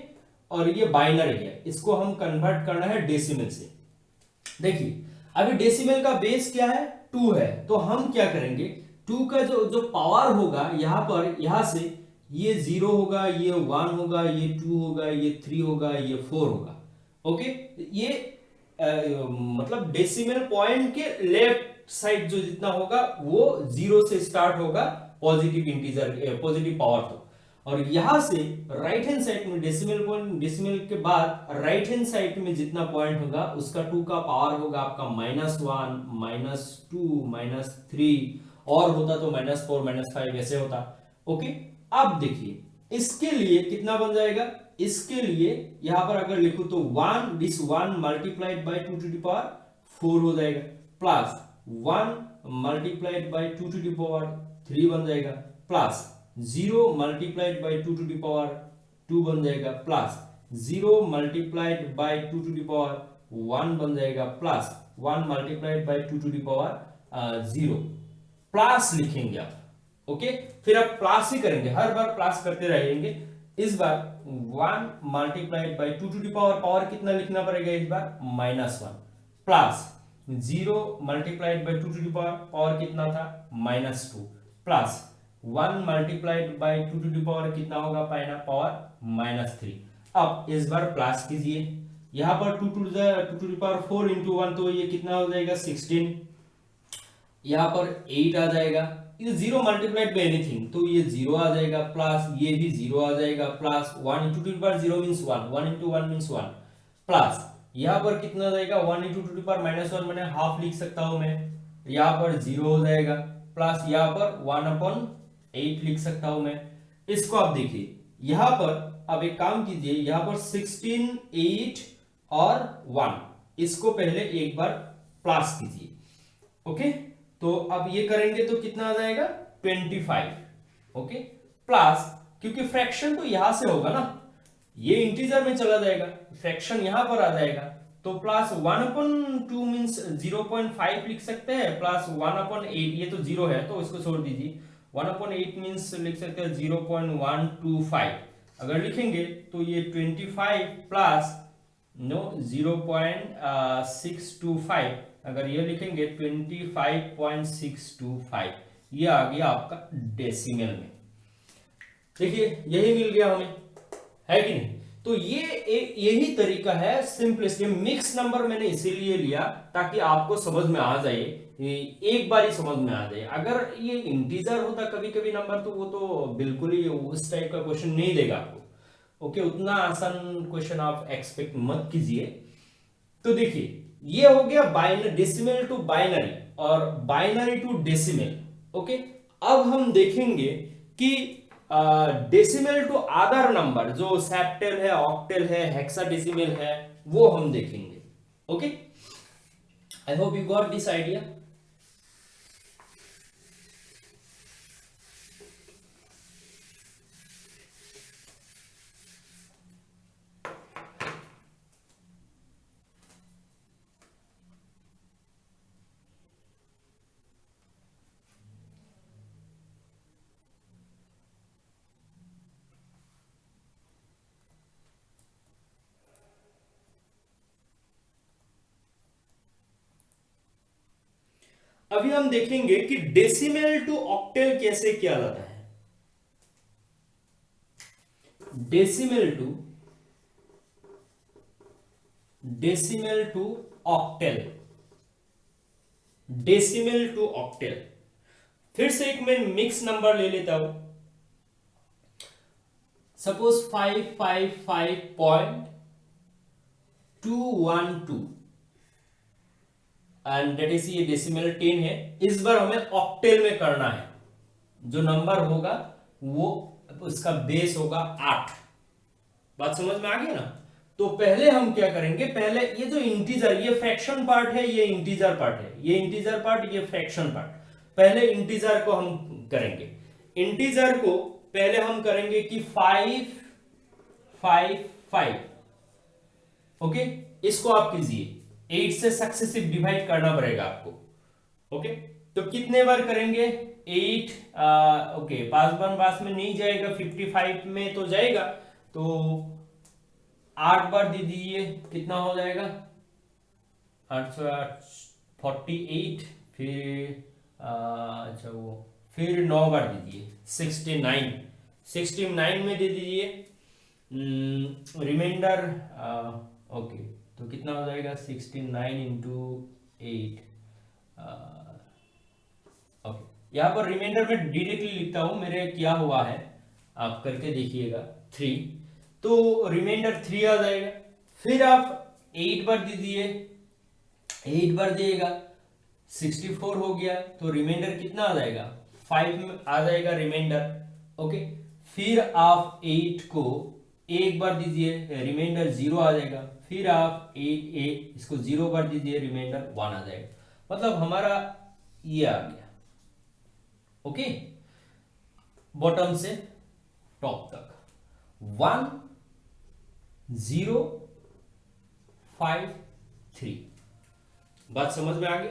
और ये बाइनरी है, इसको हम कन्वर्ट करना है डेसिमल से। देखिए अभी डेसिमल का बेस क्या है, 2 है, तो हम क्या करेंगे, 2 का जो जो पावर होगा यहां पर, यहां से ये 0 होगा, ये 1 होगा, ये 2 होगा, ये 3 होगा, ये 4 होगा, ओके। ये मतलब डेसिमल पॉइंट के लेफ्ट साइड जो जितना होगा वो 0 से स्टार्ट होगा, पॉजिटिव इंटीजर पॉजिटिव पावर तो। और यहां से राइट हैंड साइड में डेसिमल पॉइंट, डेसिमल के बाद राइट हैंड साइड में जितना पॉइंट होगा उसका 2 का पावर होगा आपका -1, -2, -3, और होता तो -4, -5 ऐसे होता, ओके। अब देखिए इसके लिए कितना बन जाएगा, इसके लिए यहां पर अगर लिखूं तो 1 multiplied by 2 to the power 4 हो जाएगा, plus 1 multiplied by 2 to the power 3 बन जाएगा, plus 0 multiplied by 2 to the power 2 बन जाएगा, plus 0 multiplied by 2 to the power 1 बन जाएगा, plus 1 multiplied by 2 to the power 0, plus लिखेंगे आप, ओके। फिर आप प्लस ही करेंगे, हर बार प्लस करते रहेंगे। इस बार 1 multiplied by 2 to the power, power कितना लिखना पड़ेगा इस बार -1, plus 0 multiplied by 2 to the power, power कितना था -2, plus 1 multiplied by 2 to the power कितना होगा पावर -3। अब इस बार प्लस कीजिए, यहां पर 2 टू द पावर 4 इंटू 1, तो ये कितना हो जाएगा 16, यहां पर 8 आ जाएगा, ये 0 मल्टीप्लाइड बाय एनीथिंग तो ये 0 आ जाएगा, प्लस ये भी 0 आ जाएगा, plus 1 into 2 power 0 means 1, 1 into 1 means 1, plus यहां पर कितना आ जाएगा 1 इंटू 2 पावर -1, मैंने हाफ लिख सकता हूं मैं, यहां पर 0 हो जाएगा, प्लस यहां पर 1/8 लिख सकता हूं मैं। इसको आप देखिए यहां पर, अब एक काम कीजिए, यहां पर 16, 8 और 1, इसको पहले एक बार प्लस कीजिए, ओके। तो अब ये करेंगे तो कितना आ जाएगा 25, ओके, प्लस क्योंकि फ्रैक्शन तो यहां से होगा ना, ये इंटीजर में चला जाएगा, फ्रैक्शन यहां पर आ जाएगा, तो प्लस 1/2 मींस 0.5 लिख सकते हैं, प्लस 1/8, ये तो 0 है तो इसको छोड़ दीजिए, 1/8 मींस लिख सकते हैं 0.125, अगर लिखेंगे तो ये 25 प्लस 0.625, अगर ये लिखेंगे 25.625, ये आ गया आपका डेसिमल में। देखिए यही मिल गया हमें, है कि नहीं। तो ये यही तरीका है सिंपलेस्ट। मिक्स नंबर मैंने इसीलिए लिया ताकि आपको समझ में आ जाए, एक बार ही समझ में आ जाए। अगर ये इंटीजर होता कभी कभी नंबर तो वो तो बिल्कुल ही उस टाइप का क्वेश्चन नहीं देगा आपको, ओके। उतना आसान क्वेश्चन आप एक्सपेक्ट मत कीजिए। तो देखिए ये हो गया बाइनरी, डेसिमल टू बाइनरी और बाइनरी टू डेसिमल, ओके। अब हम देखेंगे कि डेसिमल टू अदर नंबर, जो सेप्टल है, ऑक्टल है, हेक्साडेसिमल है, वो हम देखेंगे, okay. I hope you got this idea. अभी हम देखेंगे कि डेसिमल टू ऑक्टल कैसे किया जाता है। Decimal to octal, decimal to octal. फिर से एक मैं मिक्स नंबर ले लेता हूं, सपोज 555.212 एंड डेट इज, ये डेसिमल 10 है। इस बार हमें ऑक्टेल में करना है, जो नंबर होगा वो उसका बेस होगा 8। बात समझ में आ गई ना। तो पहले हम क्या करेंगे, पहले ये जो इंटीजर, ये फ्रैक्शन पार्ट है, ये इंटीजर पार्ट है, ये इंटीजर पार्ट, ये फ्रैक्शन पार्ट। पहले इंटीजर को हम करेंगे, इंटीजर को पहले हम करेंगे कि 555, ओके। इसको आप कीजिए, 8 से सक्सेसिव डिवाइड करना पड़ेगा आपको। ओके, तो कितने बार करेंगे? 8, ओके, पास में नहीं जाएगा, 55 में तो जाएगा, तो 8 बार दे दीजिए, कितना हो जाएगा? 48, फिर अच्छा वो फिर 9 बार दीजिए, 69 में दे दीजिए रिमाइंडर। ओके, तो कितना हो जाएगा? 69 इंटू 8। ओके, यहाँ पर रिमाइंडर में डायरेक्टली लिखता हूं, मेरे क्या हुआ है आप करके देखिएगा, 3, तो रिमाइंडर 3 आ जाएगा। फिर आप 8 बार दीजिए, 8 बार दिएगा, 64 हो गया, तो रिमाइंडर कितना आ जाएगा? 5 में आ जाएगा रिमाइंडर। ओके, फिर आप 8 को एक बार दीजिए, रिमाइंडर 0 आ जाएगा। फिर आप 8 इसको 0 बार दीजिए, रिमाइंडर 1 आ जाएगा। मतलब हमारा ये आ गया। ओके, बॉटम से टॉप तक 1 0 5 3। बात समझ में आ गई?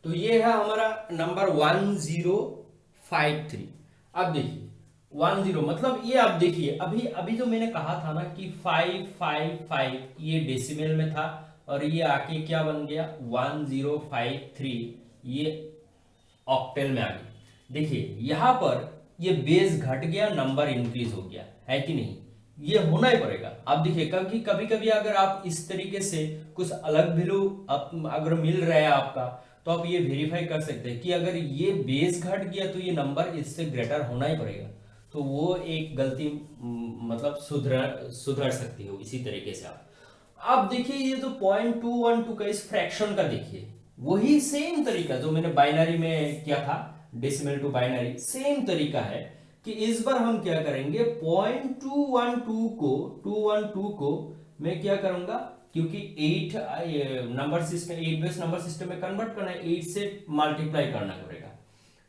तो ये है हमारा नंबर 1053। अब देखिए 10 मतलब ये, आप देखिए अभी अभी जो मैंने कहा था ना कि 555 ये डेसिमल में था, और ये आके क्या बन गया? 1053, ये ऑक्टेल में आ गया। देखिए यहां पर ये बेस घट गया, नंबर इंक्रीज हो गया, है कि नहीं? ये होना ही पड़ेगा। आप देखिए कभी कभी अगर आप इस तरीके से कुछ अलग वैल्यू अगर मिल रहा है आपका, तो आप ये वेरीफाई कर सकते हैं कि अगर ये बेस घट गया तो ये नंबर इससे ग्रेटर होना ही पड़ेगा। तो वो एक गलती मतलब सुधर सकती हो इसी तरीके से आप देखिए ये जो 0.212 का इस फ्रैक्शन का देखिए, वही सेम तरीका जो मैंने बाइनरी में किया था, डेसिमल टू बाइनरी, सेम तरीका है कि इस बार हम क्या करेंगे, 212 को मैं क्या करूंगा, क्योंकि 8 number system, 8 base number system में कन्वर्ट करना है, 8 से मल्टीप्लाई करना पड़ेगा।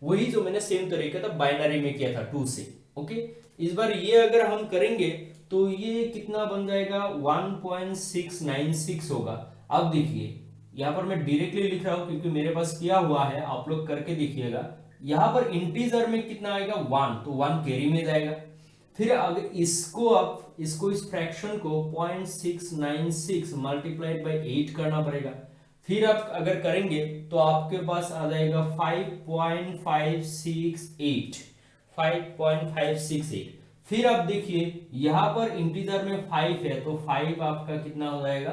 वही जो मैंने सेम तरीका था बाइनरी में किया था 2 से। ओके, इस बार ये अगर हम करेंगे तो ये कितना बन जाएगा? 1.696 होगा। अब देखिए यहां पर मैं डायरेक्टली लिख रहा हूं क्योंकि मेरे पास किया हुआ है, आप लोग करके देखिएगा। यहां पर इंटीजर में कितना आएगा? 1, तो 1 कैरी में जाएगा। फिर अगर इसको इस फ्रैक्शन को 0.696 मल्टीप्लाइड बाई 8 करना पड़ेगा। फिर आप अगर करेंगे तो आपके पास आ जाएगा 5.568। फिर आप देखिए यहां पर इंटीजर में 5 है, तो 5 आपका कितना हो जाएगा?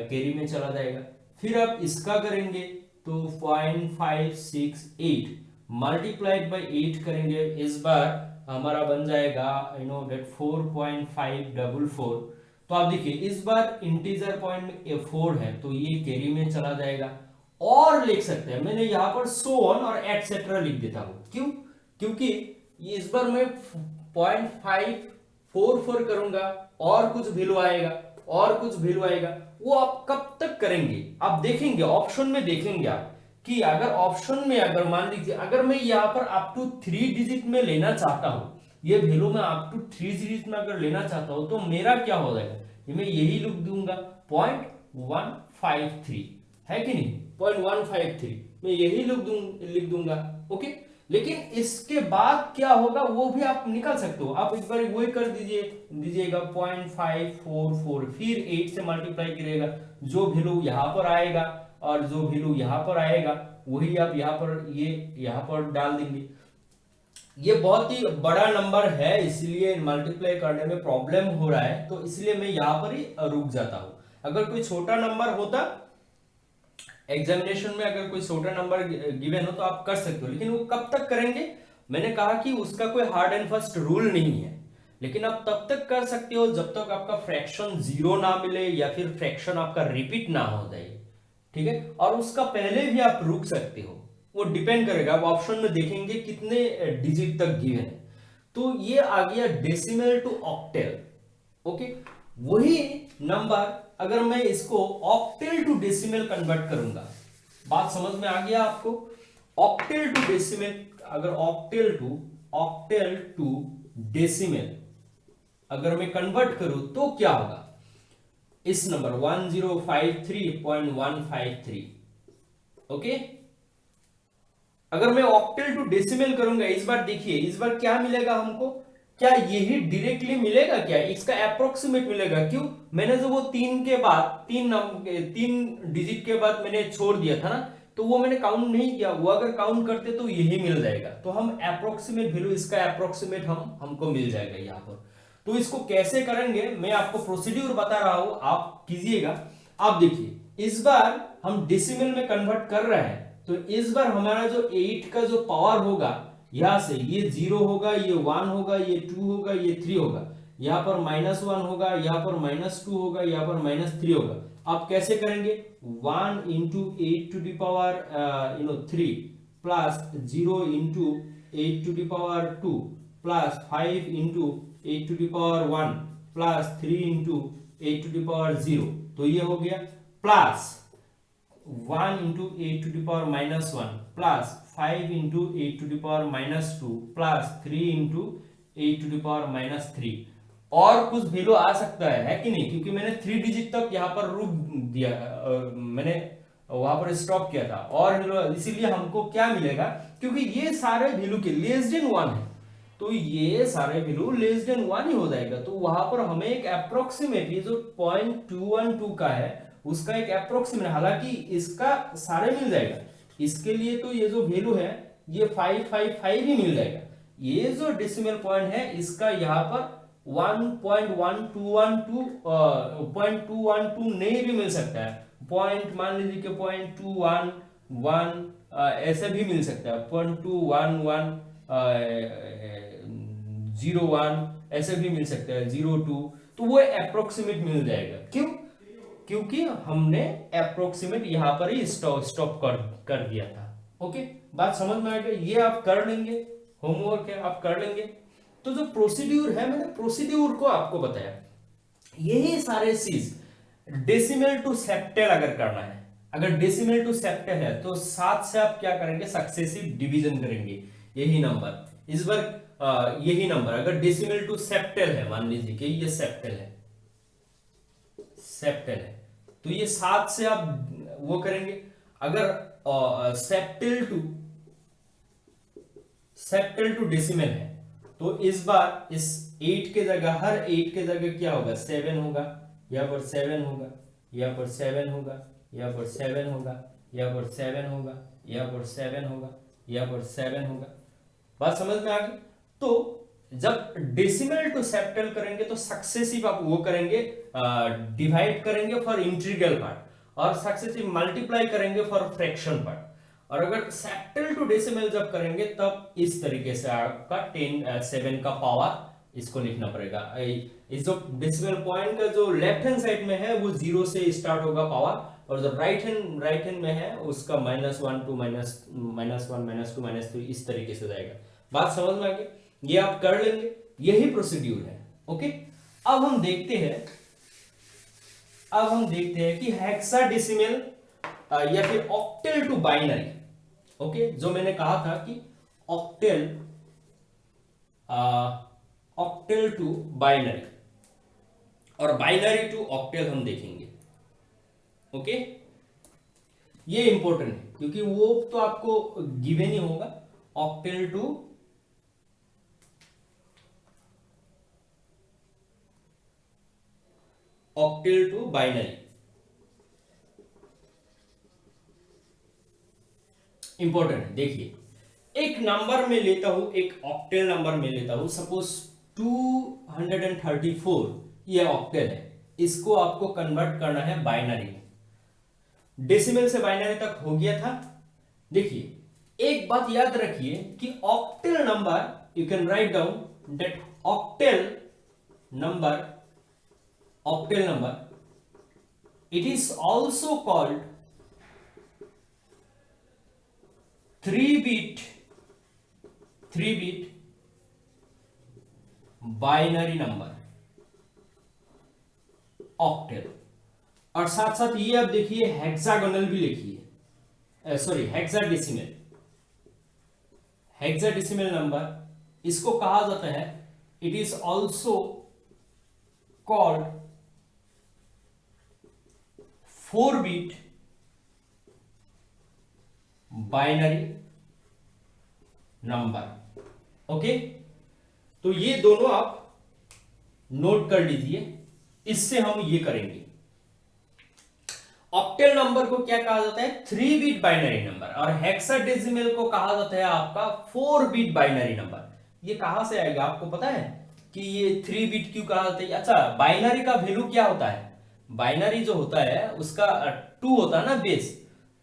कैरी में चला जाएगा। फिर आप इसका करेंगे तो 0.568 मल्टीप्लाइड बाई 8 करेंगे, इस बार हमारा बन जाएगा 4.544। तो आप देखिए इस बार इंटीजर पॉइंट में 4 है, तो ये कैरी में चला जाएगा। और लिख सकते हैं, मैंने यहां पर सो ऑन और एटसेट्रा लिख देता हूं, क्यों? क्योंकि ये इस बार मैं 0.544 करूंगा, और कुछ वैल्यू आएगा, वो आप कब तक करेंगे? आप देखेंगे ऑप्शन में, देखेंगे आप कि अगर ऑप्शन में अगर मान लीजिए अगर मैं यहाँ पर अप टू 3 डिजिट में लेना चाहता हूं, ये वैल्यू मैं अप टू 3 डिजिट में अगर लेना चाहता हूं, तो मेरा क्या हो जाएगा? मैं यही लिख दूंगा 0.153, है कि नहीं? 0.153 मैं यही लिख दूंगा। ओके, लेकिन इसके बाद क्या होगा वो भी आप निकाल सकते हो। आप एक बार वही कर दीजिएगा 0.544, फिर 8 से मल्टीप्लाई करिएगा, जो वैल्यू यहाँ पर आएगा और जो वैल्यू यहाँ पर आएगा वही आप यहाँ पर डाल देंगे। ये बहुत ही बड़ा नंबर है, इसलिए मल्टीप्लाई करने में प्रॉब्लम हो रहा है, तो इसलिए मैं यहाँ पर ही रुक जाता हूं। अगर कोई छोटा नंबर होता, एग्जामिनेशन में अगर कोई छोटा नंबर गिवन हो तो आप कर सकते हो, लेकिन वो कब तक करेंगे? मैंने कहा कि उसका कोई हार्ड एंड फास्ट रूल नहीं है, लेकिन आप तब तक कर सकते हो जब तक आपका फ्रैक्शन 0 ना मिले या फिर फ्रैक्शन आपका रिपीट ना हो जाए, ठीक है? और उसका पहले भी आप रुक सकते हो, वो डिपेंड करेगा, आप ऑप्शन में देखेंगे कितने डिजिट तक गिवन है। तो ये आ गया डेसिमल टू ऑक्टेल। ओके, वही नंबर अगर मैं इसको ऑक्टेल टू डेसिमल कन्वर्ट करूंगा, बात समझ में आ गया आपको? ऑक्टेल टू डेसिमल, अगर ऑक्टेल टू डेसिमल अगर मैं कन्वर्ट करूं तो क्या होगा? इस नंबर 1053.153, ओके। अगर मैं ऑक्टेल टू डेसिमल करूंगा, इस बार देखिए, इस बार क्या मिलेगा हमको? क्या यही डायरेक्टली मिलेगा? क्या इसका अप्रोक्सीमेट मिलेगा? क्यों? मैंने जो वो तीन के बाद तीन डिजिट के बाद मैंने छोड़ दिया था ना, तो वो मैंने काउंट नहीं किया। वो अगर काउंट करते तो यही मिल जाएगा। तो हम अप्रोक्सीमेट वैल्यू, इसका अप्रोक्सीमेट हमको मिल जाएगा यहाँ पर। तो इसको कैसे करेंगे मैं आपको प्रोसीड्यूर बता रहा हूं, आप कीजिएगा। आप देखिए, इस बार हम डेसिमल में कन्वर्ट कर रहे हैं, तो इस बार हमारा जो 8 का जो पावर होगा, यहां से ये 0 होगा, ये 1 होगा, ये 2 होगा, ये 3 होगा, यहां पर -1 होगा, यहां पर -2 होगा, यहां पर -3 होगा। आप कैसे करेंगे? 1 into 8 to the power 3 plus 0 into 8 to the power 2 plus 5 into 8 to the power 1 plus 3 into 8 to the power 0। तो ये हो गया plus 1 into 8 to the power -1 plus 5 into 8 to the power -2 plus 3 into 8 to the power -3। और कुछ value आ सकता है कि नहीं? क्योंकि मैंने 3 डिजिट तक यहाँ पर रुक दिया, मैंने वहां पर स्टॉप किया था। और इसीलिए हमको क्या मिलेगा? क्योंकि ये सारे वैल्यू के लेस देन 1 है, तो ये सारे वैल्यू लेस देन 1 ही हो जाएगा। तो वहां पर हमें एक अप्रोक्सीमेट, ये जो 0.212 का है उसका एक अप्रोक्सीमेट, हालांकि इसका सारे मिल जाएगा, इसके लिए तो ये जो वैल्यू है ये 555 ही मिल जाएगा। ये जो डेसिमल पॉइंट है इसका यहाँ पर 1.1212 नहीं भी मिल सकता है, पॉइंट मान लीजिए कि 0.211 ऐसे भी मिल सकता है, 0.21101 ऐसे भी मिल सकता है, 02। तो वो अप्रोक्सीमेट मिल जाएगा। क्यों? क्योंकि हमने अप्रोक्सीमेट यहां पर ही स्टॉप कर दिया था। ओके, बात समझ में आ गई? ये आप कर लेंगे, होमवर्क है, आप कर लेंगे। तो जो प्रोसीड्यूर है, मैंने प्रोसीड्यूर को आपको बताया। यही सारे चीज डेसिमल टू सेप्टेल अगर करना है, अगर डेसिमल टू सेप्टेल है तो 7 से आप क्या करेंगे? सक्सेसिव डिवीजन करेंगे। यही नंबर इस बार यही नंबर अगर डेसिमल टू सेप्टेल है, मान लीजिए कि ये सेप्टेल है, तो ये 7 से आप वो करेंगे। अगर सेप्टेल टू डेसिमल है, तो इस बार इस 8 के जगह, हर 8 के जगह क्या होगा? 7 होगा, यहाँ पर 7 होगा, यहाँ पर 7 होगा, यहाँ पर 7 होगा, यहाँ पर 7 होगा, यहाँ पर 7 होगा, यहाँ पर 7 होगा। बात समझ में आ गई? तो जब डेसिमल टू सेप्टेल करेंगे तो सक्सेसिव आप वो करेंगे, डिवाइड करेंगे फॉर इंटीग्रल पार्ट, और सक्सेसिव मल्टीप्लाई करेंगे फॉर फ्रैक्शन पार्ट। और अगर सेप्टेल टू डेसिमल जब करेंगे तब इस तरीके से आपका 7 का पावर इसको लिखना पड़ेगा। इस जो डेसिमल पॉइंट का जो लेफ्ट हैंड साइड में है वो 0 से स्टार्ट होगा पावर, और जो राइट हैंड में है उसका -1 टू -1 -2 -3 इस तरीके से जाएगा। बात समझ में आ गई? ये आप कर लेंगे, यही प्रोसीड्यूर है। ओके, अब हम देखते हैं कि हेक्साडेसिमल या फिर ऑक्टेल टू बाइनरी। ओके, जो मैंने कहा था कि ऑक्टेल टू बाइनरी और बाइनरी टू ऑक्टेल हम देखेंगे। ओके, ये इंपॉर्टेंट है क्योंकि वो तो आपको गिवन ही होगा। ऑक्टेल टू बाइनरी इंपॉर्टेंट है। देखिए, एक नंबर में लेता हूं, एक ऑक्टेल नंबर में लेता हूं, सपोज 234, ये ऑक्टेल है। इसको आपको कन्वर्ट करना है बाइनरी में। डेसिमल से बाइनरी तक हो गया था। देखिए, एक बात याद रखिए कि octal number, you can write down that octal number, it is also called 3-bit binary number, octal। और साथ साथ ये आप देखिए हेक्सागोनल भी लिखिए, सॉरी हेक्साडेसिमल। हेक्साडेसिमल नंबर इसको कहा जाता है, it is also called 4-bit binary number. Okay, तो ये दोनों आप नोट कर लीजिए, इससे हम ये करेंगे। ऑक्टेल नंबर को क्या कहा जाता है? 3-bit binary number. और हेक्साडेसिमल को कहा जाता है आपका 4-bit बाइनरी नंबर। ये कहां से आएगा आपको पता है कि ये 3-bit क्यों कहा जाता है? अच्छा, बाइनरी का वैल्यू क्या होता है? बाइनरी जो होता है उसका 2 होता है ना बेस,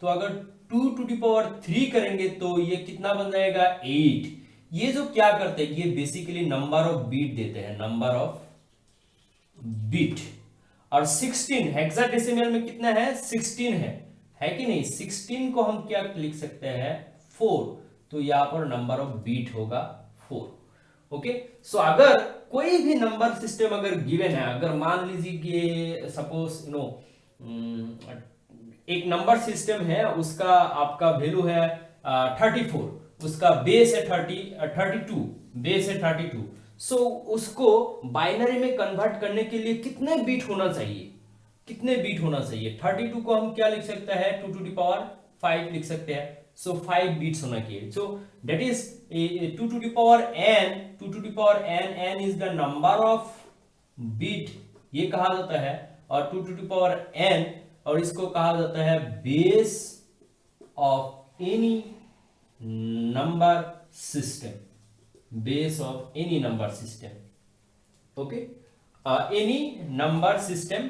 तो अगर 2⁻³ करेंगे तो ये कितना बन जाएगा? 8। ये जो क्या करते हैं, ये बेसिकली नंबर ऑफ बीट देते हैं, नंबर ऑफ बीट। और 16 हेक्साडेसिमल में कितना है? 16 है कि नहीं? 16 को हम क्या लिख सकते हैं? 4। तो यहां पर नंबर ऑफ बीट होगा 4। ओके, सो अगर कोई भी नंबर सिस्टम अगर गिवन है, अगर मान लीजिए कि सपोज एक नंबर सिस्टम है, उसका आपका वैल्यू है 34, उसका बेस है 32, बेस है 32। सो उसको बाइनरी में कन्वर्ट करने के लिए कितने बीट होना चाहिए? कितने बीट होना चाहिए? 32 को हम क्या लिख सकते हैं? 2⁵ लिख सकते हैं। सो 5 बीट्स होना चाहिए। So that is 2⁻n, 2⁻n, n is the number of bit, ये कहा जाता है। और 2⁻n, और इसको कहा जाता है base of any number system, base of any number system. Okay, any number system,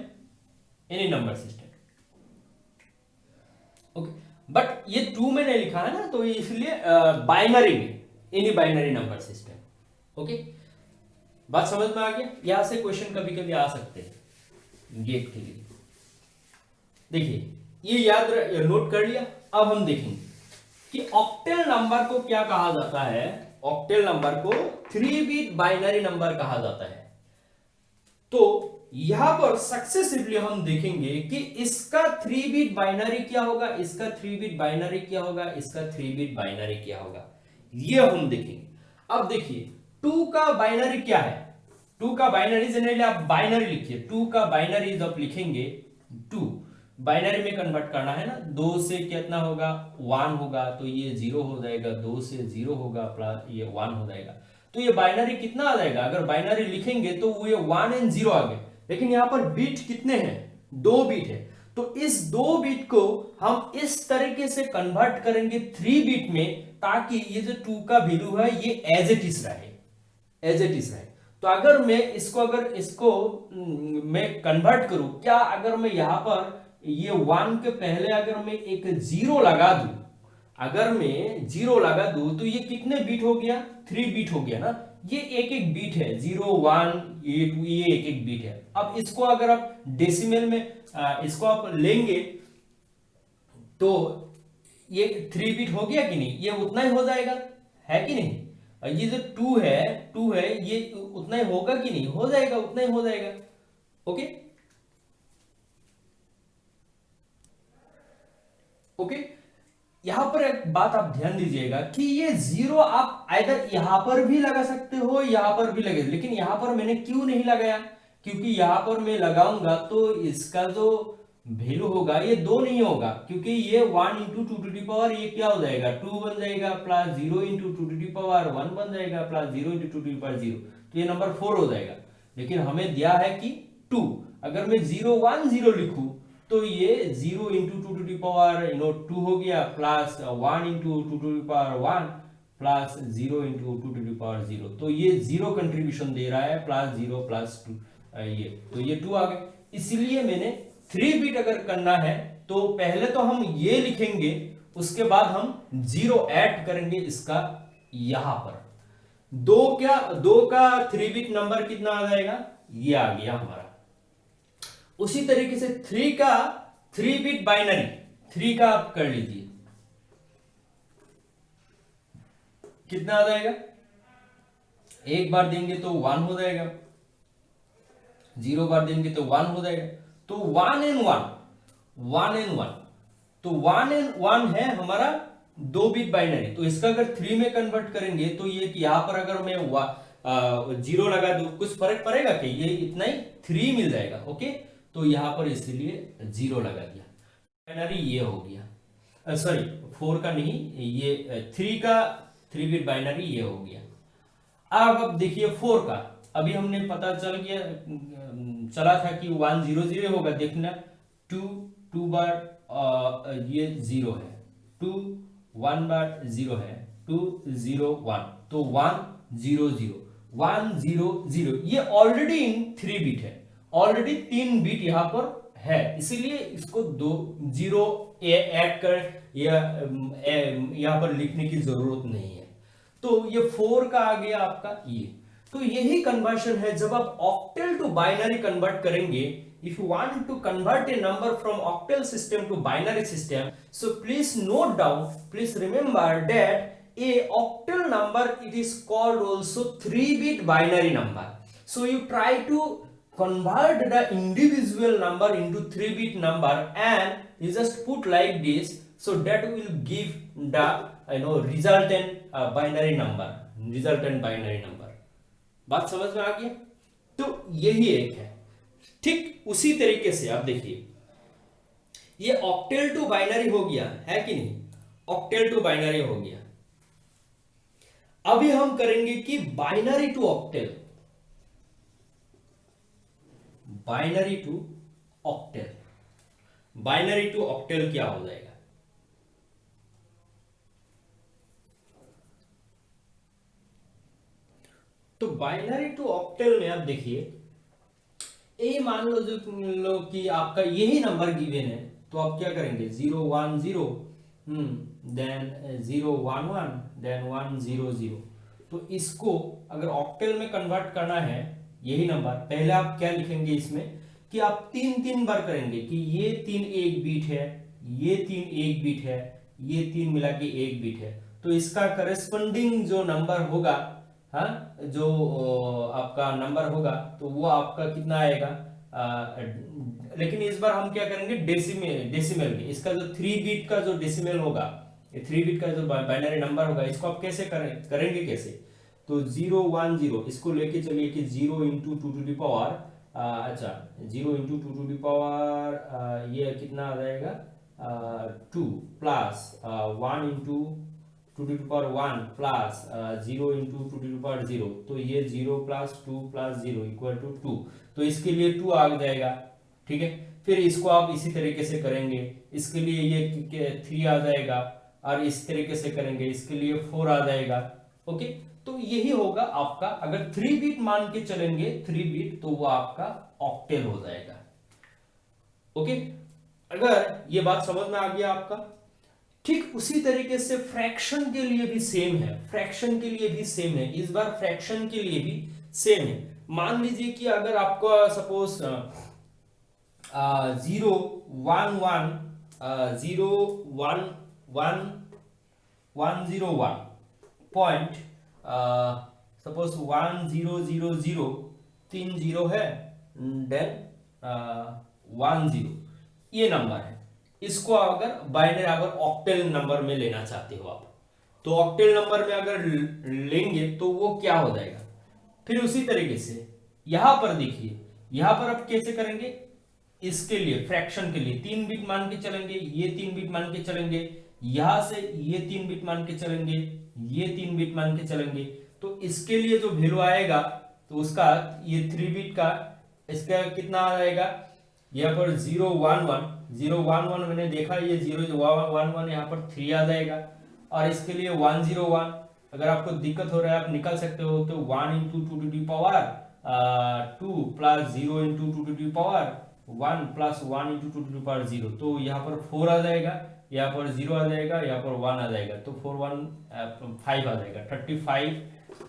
any number system. Okay, but ये 2 में नहीं लिखा है ना, तो इसलिए बाइनरी में, any binary number system. Okay, बात समझ में आ गया? यहां से क्वेश्चन कभी कभी आ सकते हैं गेट के लिए। देखिए, ये याद नोट कर लिया। अब हम देखेंगे कि ऑक्टेल नंबर को क्या कहा जाता है। ऑक्टेल नंबर को 3-bit बाइनरी नंबर कहा जाता है। तो यहां पर सक्सेसिवली हम देखेंगे कि इसका 3-bit बाइनरी क्या होगा, इसका 3-bit बाइनरी क्या होगा, इसका 3-bit बाइनरी क्या होगा, ये हम देखेंगे। अब देखिए 2 का बाइनरी क्या है? 2 का बाइनरी जनरली आप बाइनरी लिखिए, 2 का बाइनरी जब लिखेंगे, 2 बाइनरी में कन्वर्ट करना है ना, 2 से कितना होगा? 1 होगा, तो ये 0 हो जाएगा, 2 से 0 होगा प्लस ये 1 हो जाएगा। तो ये बाइनरी कितना आ जाएगा? अगर बाइनरी लिखेंगे तो ये 1 और 0 आ गए, लेकिन यहां पर बीट कितने हैं? 2 बीट है। तो इस 2 बीट को हम इस तरीके से कन्वर्ट करेंगे 3 बीट में, ताकि ये जो 2 का वैल्यू है ये एज इट इज रहे, एज इट इज रहे। तो अगर मैं इसको मैं कन्वर्ट करूं, क्या अगर मैं यहां पर ये 1 के पहले अगर मैं एक 0 लगा दूं, अगर मैं 0 लगा दूं, तो ये कितने बीट हो गया? 3 बीट हो गया ना। ये एक एक बीट है, 0, 1, 2, ये एक एक बीट है। अब इसको अगर आप डेसिमल में इसको आप लेंगे तो ये 3 बीट हो गया कि नहीं? ये उतना ही हो जाएगा, है कि नहीं? ये जो 2 है ये उतना ही होगा कि नहीं? हो जाएगा, उतना ही हो जाएगा। ओके ओके, यहां पर एक बात आप ध्यान दीजिएगा कि ये 0 आप आइदर यहां पर भी लगा सकते हो, यहां पर भी लगे, लेकिन यहां पर मैंने क्यों नहीं लगाया? क्योंकि यहां पर मैं लगाऊंगा तो इसका जो वैल्यू होगा ये 2 नहीं होगा, क्योंकि ये 1 इंटू 2⁻, ये क्या हो जाएगा? 2 बन जाएगा, प्लस 0 इंटू 2⁻1 बन जाएगा, प्लस 0 इंटू 2⁻0, तो ये नंबर 4 हो जाएगा। लेकिन हमें दिया है कि 2, अगर मैं 0, 1, 0 लिखूं तो ये 0 इंटू 2 हो गया, प्लस 1 इंटू 2⁻1 प्लस 0 इंटू 2⁻0, तो ये 0 कंट्रीब्यूशन दे रहा है, प्लस 0 प्लस 2, ये तो ये 2 आ गए। इसलिए मैंने 3 बीट अगर करना है तो पहले तो हम ये लिखेंगे, उसके बाद हम 0 ऐड करेंगे इसका यहां पर। 2 का 3 बीट नंबर कितना आ जाएगा? ये आ गया हमारा। उसी तरीके से 3 का 3 बीट बाइनरी, 3 का आप कर लीजिए, कितना आ जाएगा? एक बार देंगे तो 1 हो जाएगा, 0 बार देंगे तो 1 हो जाएगा। तो 1 and 1 1 तो 1 है हमारा 2 बिट बाइनरी। तो इसका अगर 3 में कन्वर्ट करेंगे तो ये यहां पर अगर मैं 0 लगा दूं कुछ फर्क पड़ेगा कि ये इतना ही 3 मिल जाएगा। ओके, तो यहां पर इसीलिए 0 लगा दिया। बाइनरी ये हो गया, सॉरी 4 का नहीं, ये 3 का 3 बिट बाइनरी ये हो गया। अब देखिए 4 का, अभी हमने पता चला था कि 1 0 0 होगा। देखना 2 बार ये 0 है, 2 1 बार 0 है, 2 0 1, तो 1 0 0 1 0 0 ये ऑलरेडी इन 3 बिट है, ऑलरेडी 3 बिट यहां पर है, इसीलिए इसको 2 0 ऐड कर या यहां पर लिखने की जरूरत नहीं है। तो ये 4 का आ गया आपका ये। तो यही कन्वर्शन है जब आप ऑक्टल टू बाइनरी कन्वर्ट करेंगे। If you want to convert a number from octal system to binary system, so please note down, please remember that a octal number it is called also 3-bit binary number. So you try to convert the individual number into 3-bit number and you just put like this, so that will give the resultant binary number, resultant binary number। बात समझ में आ गया? तो यही एक है। ठीक उसी तरीके से आप देखिए ये ऑक्टेल टू बाइनरी हो गया है कि नहीं, ऑक्टेल टू बाइनरी हो गया। अभी हम करेंगे कि binary to octal, binary to octal. Binary to octal क्या हो जाएगा? तो बाइनरी टू ऑक्टेल में आप देखिए, ये मान लो कि आपका यही नंबर गिवन है, तो आप क्या करेंगे 0 1 0 देन 0 1 1 देन 1 0 0। तो इसको अगर ऑक्टेल में कन्वर्ट करना है यही नंबर, पहले आप क्या लिखेंगे इसमें कि आप 3 बार करेंगे कि ये 3 1 बिट है, ये 3 1 बिट है, ये 3 मिला के 1 बिट है। तो इसका करेस्पॉन्डिंग जो नंबर होगा, हाँ, जो आपका नंबर होगा तो वो आपका कितना आएगा, लेकिन इस बार हम क्या करेंगे डेसिमल में। इसका जो 3 बिट का जो डेसिमल होगा, ये 3 बिट का जो बाइनरी नंबर होगा, इसको आप कैसे करेंगे कैसे? तो 0 1 0 इसको लेके चलिए कि 0 इंटू 2 टू द पावर, अच्छा 0 इंटू 2 टू द पावर ये कितना आ जाएगा 2 plus 1 into 2 to the power 1 plus 0 into 2 to the power 0। तो ये 0 प्लस 2 प्लस 0 इक्वल टू 2। तो इसके लिए 2 आ जाएगा, ठीक है। फिर इसको आप इसी तरीके से करेंगे, इसके लिए ये 3 आ जाएगा, और इस तरीके से करेंगे इसके लिए 4 आ जाएगा। ओके, तो यही होगा आपका, अगर 3 बिट मान के चलेंगे 3 बिट, तो वो आपका ऑक्टेल हो जाएगा। ओके, अगर ये बात समझ में आ गया आपका। ठीक उसी तरीके से फ्रैक्शन के लिए भी सेम है, फ्रैक्शन के लिए भी सेम है, इस बार फ्रैक्शन के लिए भी सेम है। मान लीजिए कि अगर आपको सपोज 0 1 1 0 1 1 1 0 1 पॉइंट, सपोज 1 0 0 0 3 0 है, देन 1 0 ये नंबर है। इसको अगर बाइनरी अगर ऑक्टेल नंबर में लेना चाहते हो आप, तो ऑक्टेल नंबर में अगर लेंगे तो वो क्या हो जाएगा। फिर उसी तरीके से यहां पर देखिए, यहां पर आप कैसे करेंगे, इसके लिए फ्रैक्शन के लिए 3 बिट मान के चलेंगे, ये 3 बिट मान के चलेंगे, यहां से ये 3 बिट मान के चलेंगे, ये 3 बिट मान के चलेंगे। तो इसके लिए जो वैल्यू आएगा तो उसका ये 3 बिट का इसका कितना आ जाएगा, यहाँ पर 0 1 1 0 1 1 मैंने देखा, ये 0 1 1 यहाँ पर 3 आ जाएगा। और इसके लिए 1 0 1, अगर आपको दिक्कत हो रहा है आप निकल सकते हो, तो 1 into 2 to the power 2 plus 0 into 2 to the power 1 plus 1 into 2 to the power 0। तो यहाँ पर 4 आ जाएगा, यहाँ पर 0 आ जाएगा, यहाँ पर 1 आ जाएगा, तो 4 1 5 आ जाएगा, 35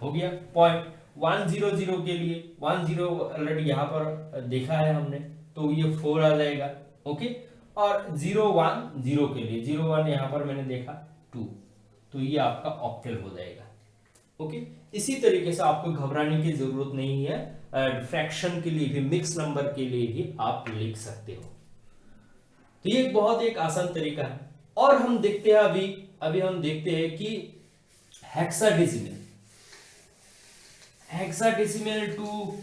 हो गया। पॉइंट 1 0 0 के लिए 1 0 ऑलरेडी यहाँ पर देखा है हमने, तो ये 4 आ जाएगा। ओके, और 0 1 0 के लिए 0 1 यहाँ पर मैंने देखा 2, तो ये आपका ऑक्टेल हो जाएगा। ओके, इसी तरीके से आपको घबराने की जरूरत नहीं है। फ्रैक्शन के लिए भी, मिक्स नंबर के लिए भी आप लिख सकते हो। तो ये बहुत एक आसान तरीका है। और हम देखते हैं अभी अभी हम देखते हैं कि hexadecimal, hexadecimal to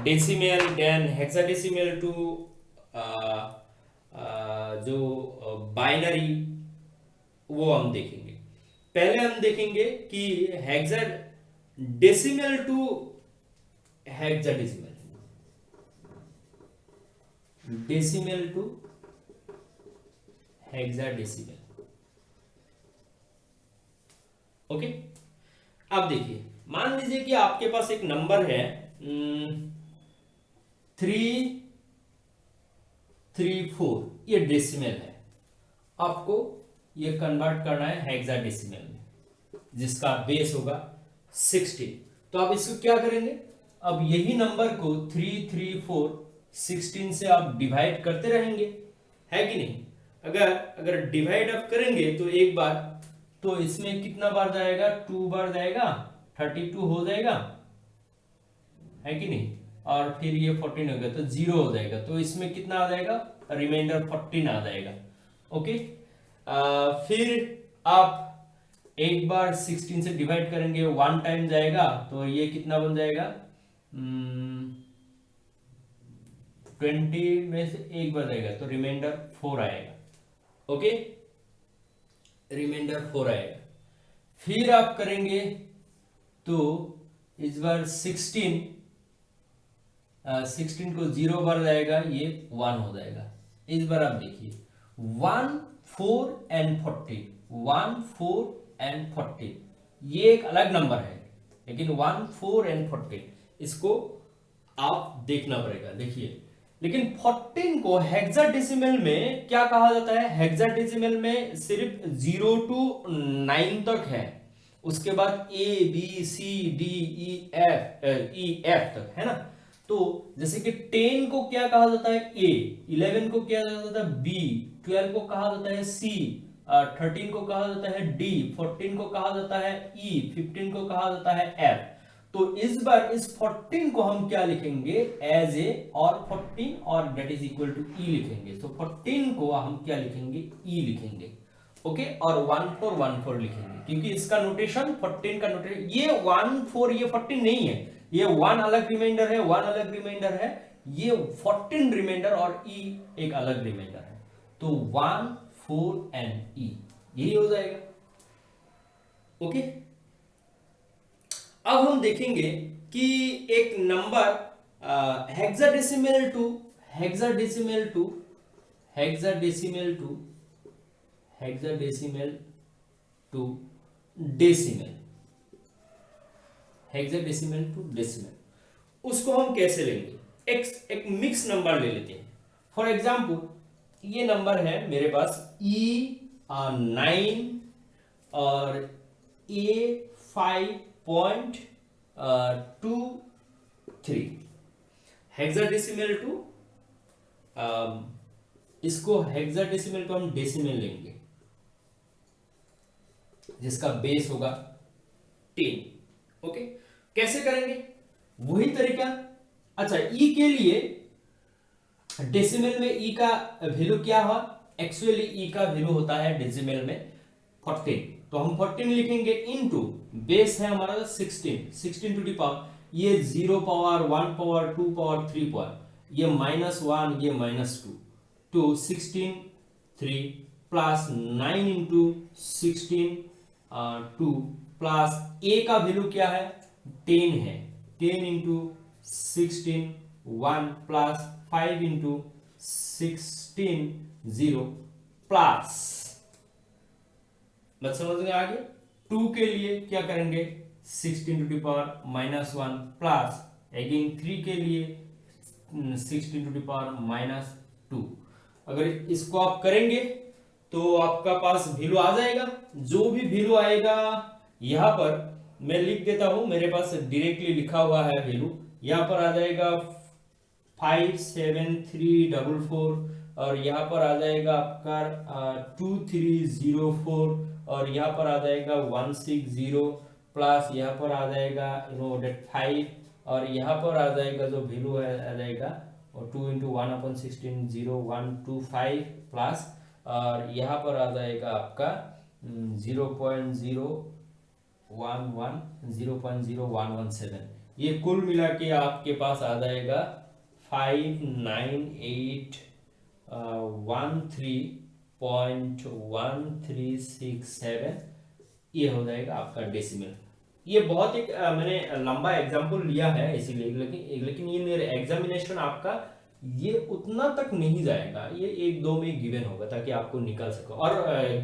decimal, then hexadecimal to जो बाइनरी, वो हम देखेंगे। पहले हम देखेंगे कि hexa decimal to hexadecimal, decimal to hexadecimal. Okay, अब देखिए, मान लीजिए कि आपके पास एक नंबर है 334, ये डेसिमल है, आपको ये कन्वर्ट करना है हेक्साडेसिमल में, जिसका बेस होगा 16। तो आप इसको क्या करेंगे, अब यही नंबर को 334 16 से आप डिवाइड करते रहेंगे, है कि नहीं। अगर डिवाइड आप करेंगे तो एक बार, तो इसमें कितना बार जाएगा, 2 बार जाएगा, 32 हो जाएगा, है कि नहीं। और फिर ये 14 हो गया तो 0 हो जाएगा, तो इसमें कितना आ जाएगा, रिमाइंडर 14 आ जाएगा। ओके, फिर आप एक बार 16 से डिवाइड करेंगे, 1 टाइम जाएगा, तो ये कितना बन जाएगा, 20 में से एक बार जाएगा, तो रिमाइंडर 4 आएगा। ओके, रिमाइंडर 4 आएगा। फिर आप करेंगे तो इस बार 16 को 0 बार जाएगा, ये 1 हो जाएगा। इस बार आप देखिए 1 4 एंड 40, 1 4 एंड 40, ये एक अलग नंबर है, लेकिन 1 4 एंड 40 इसको आप देखना पड़ेगा। देखिए, लेकिन 14 को हेक्साडेसिमल में क्या कहा जाता है, हेक्साडेसिमल में सिर्फ 0 to 9 तक है, उसके बाद A B C D E F तक है ना। तो जैसे कि 10 को क्या कहा जाता है, A, 11 को क्या कहा जाता है, B, 12 को कहा जाता है C, 13 को कहा जाता है D, 14 को कहा जाता है E, 15 को कहा जाता है F। तो इस बार इस 14 को हम क्या लिखेंगे, एज ए और 14 और that is equal to E लिखेंगे। तो 14 को हम क्या लिखेंगे, E लिखेंगे। ओके, और 1414 लिखेंगे, क्योंकि इसका नोटेशन 14 का नोटेशन, ये 14 ये 14 नहीं है, ये 1 अलग रिमाइंडर है, 1 अलग रिमाइंडर है, ये 14 रिमाइंडर और E एक अलग रिमाइंडर है। तो 1 4 एंड E यही हो जाएगा। ओके, अब हम देखेंगे कि एक number hexadecimal to hexadecimal to hexadecimal to hexadecimal to decimal, hexadecimal to decimal, उसको हम कैसे लेंगे, एक मिक्स नंबर ले लेते हैं। फॉर एग्जाम्पल ये नंबर है मेरे पास E9 और A5.23, हेक्साडेसिमल टू, इसको हेक्साडेसिमल को हम डेसिमल लेंगे, जिसका बेस होगा 10। ओके, कैसे करेंगे, वही तरीका। अच्छा, ई के लिए डेसिमल में ई का वैल्यू क्या हुआ, एक्चुअली ई का वैल्यू होता है डेसिमल में 14, तो हम 14 लिखेंगे इनटू बेस है हमारा 16 टू दी पावर, ये 0 पावर 1 पावर 2 पावर 3 पावर, ये -1 ये -2, तो 16 3 प्लस 9 इंटू 16 2 प्लस ए का वैल्यू क्या है 10 है, 10 इंटू 16 1 प्लस 5 इंटू 16 0 प्लस, बस समझ में आ गया। 2 के लिए क्या करेंगे 16 to the power -1 plus again 3 के लिए 16 टू दी पावर -2। अगर इसको आप करेंगे तो आपका पास वैल्यू आ जाएगा, जो भी वैल्यू आएगा यहां पर मैं लिख देता हूं, मेरे पास डायरेक्टली लिखा हुआ है वैल्यू, यहां पर आ जाएगा 57344 और यहाँ पर आ जाएगा आपका 2304 और यहाँ पर आ जाएगा 160 प्लस यहाँ पर आ जाएगा 5 और यहाँ पर आ जाएगा जो वैल्यू आ जाएगा और 2 इंटू 1/16 0.125 प्लस, और यहाँ पर आ जाएगा आपका 0.017। ये कुल मिला के आपके पास आ जाएगा 59813.1367। ये हो जाएगा आपका डेसिमल। ये बहुत एक मैंने लंबा एग्जाम्पल लिया है इसीलिए, लेकिन ये एग्जामिनेशन आपका ये उतना तक नहीं जाएगा, ये 1-2 में गिवन होगा ताकि आपको निकाल सको। और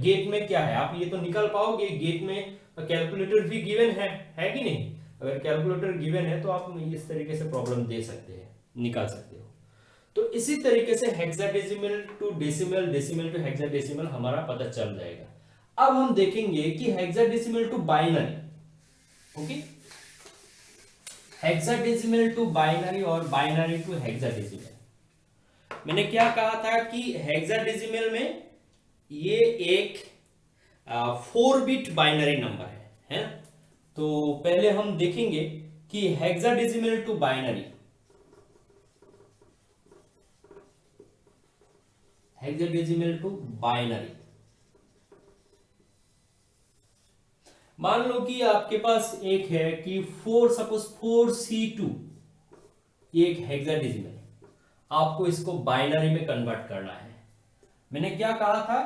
गेट में क्या है, आप ये तो निकाल पाओगे, गेट में कैलकुलेटर भी गिवन है कि नहीं। अगर कैलकुलेटर गिवन है तो आप इस तरीके से प्रॉब्लम दे सकते हैं, निकाल सकते हो। तो इसी तरीके से hexadecimal to decimal, decimal to hexadecimal हमारा पता चल जाएगा। अब हम देखेंगे कि hexadecimal to binary, okay, hexadecimal to binary और बाइनरी टू हेक्साडेसिमल। मैंने क्या कहा था कि हेक्साडेसिमल में ये एक 4 बिट बाइनरी नंबर है। तो पहले हम देखेंगे कि hexadecimal to binary, hexadecimal to binary, मान लो कि आपके पास एक है कि 4C2, ये एक हेक्साडेसिमल, आपको इसको बाइनरी में कन्वर्ट करना है। मैंने क्या कहा था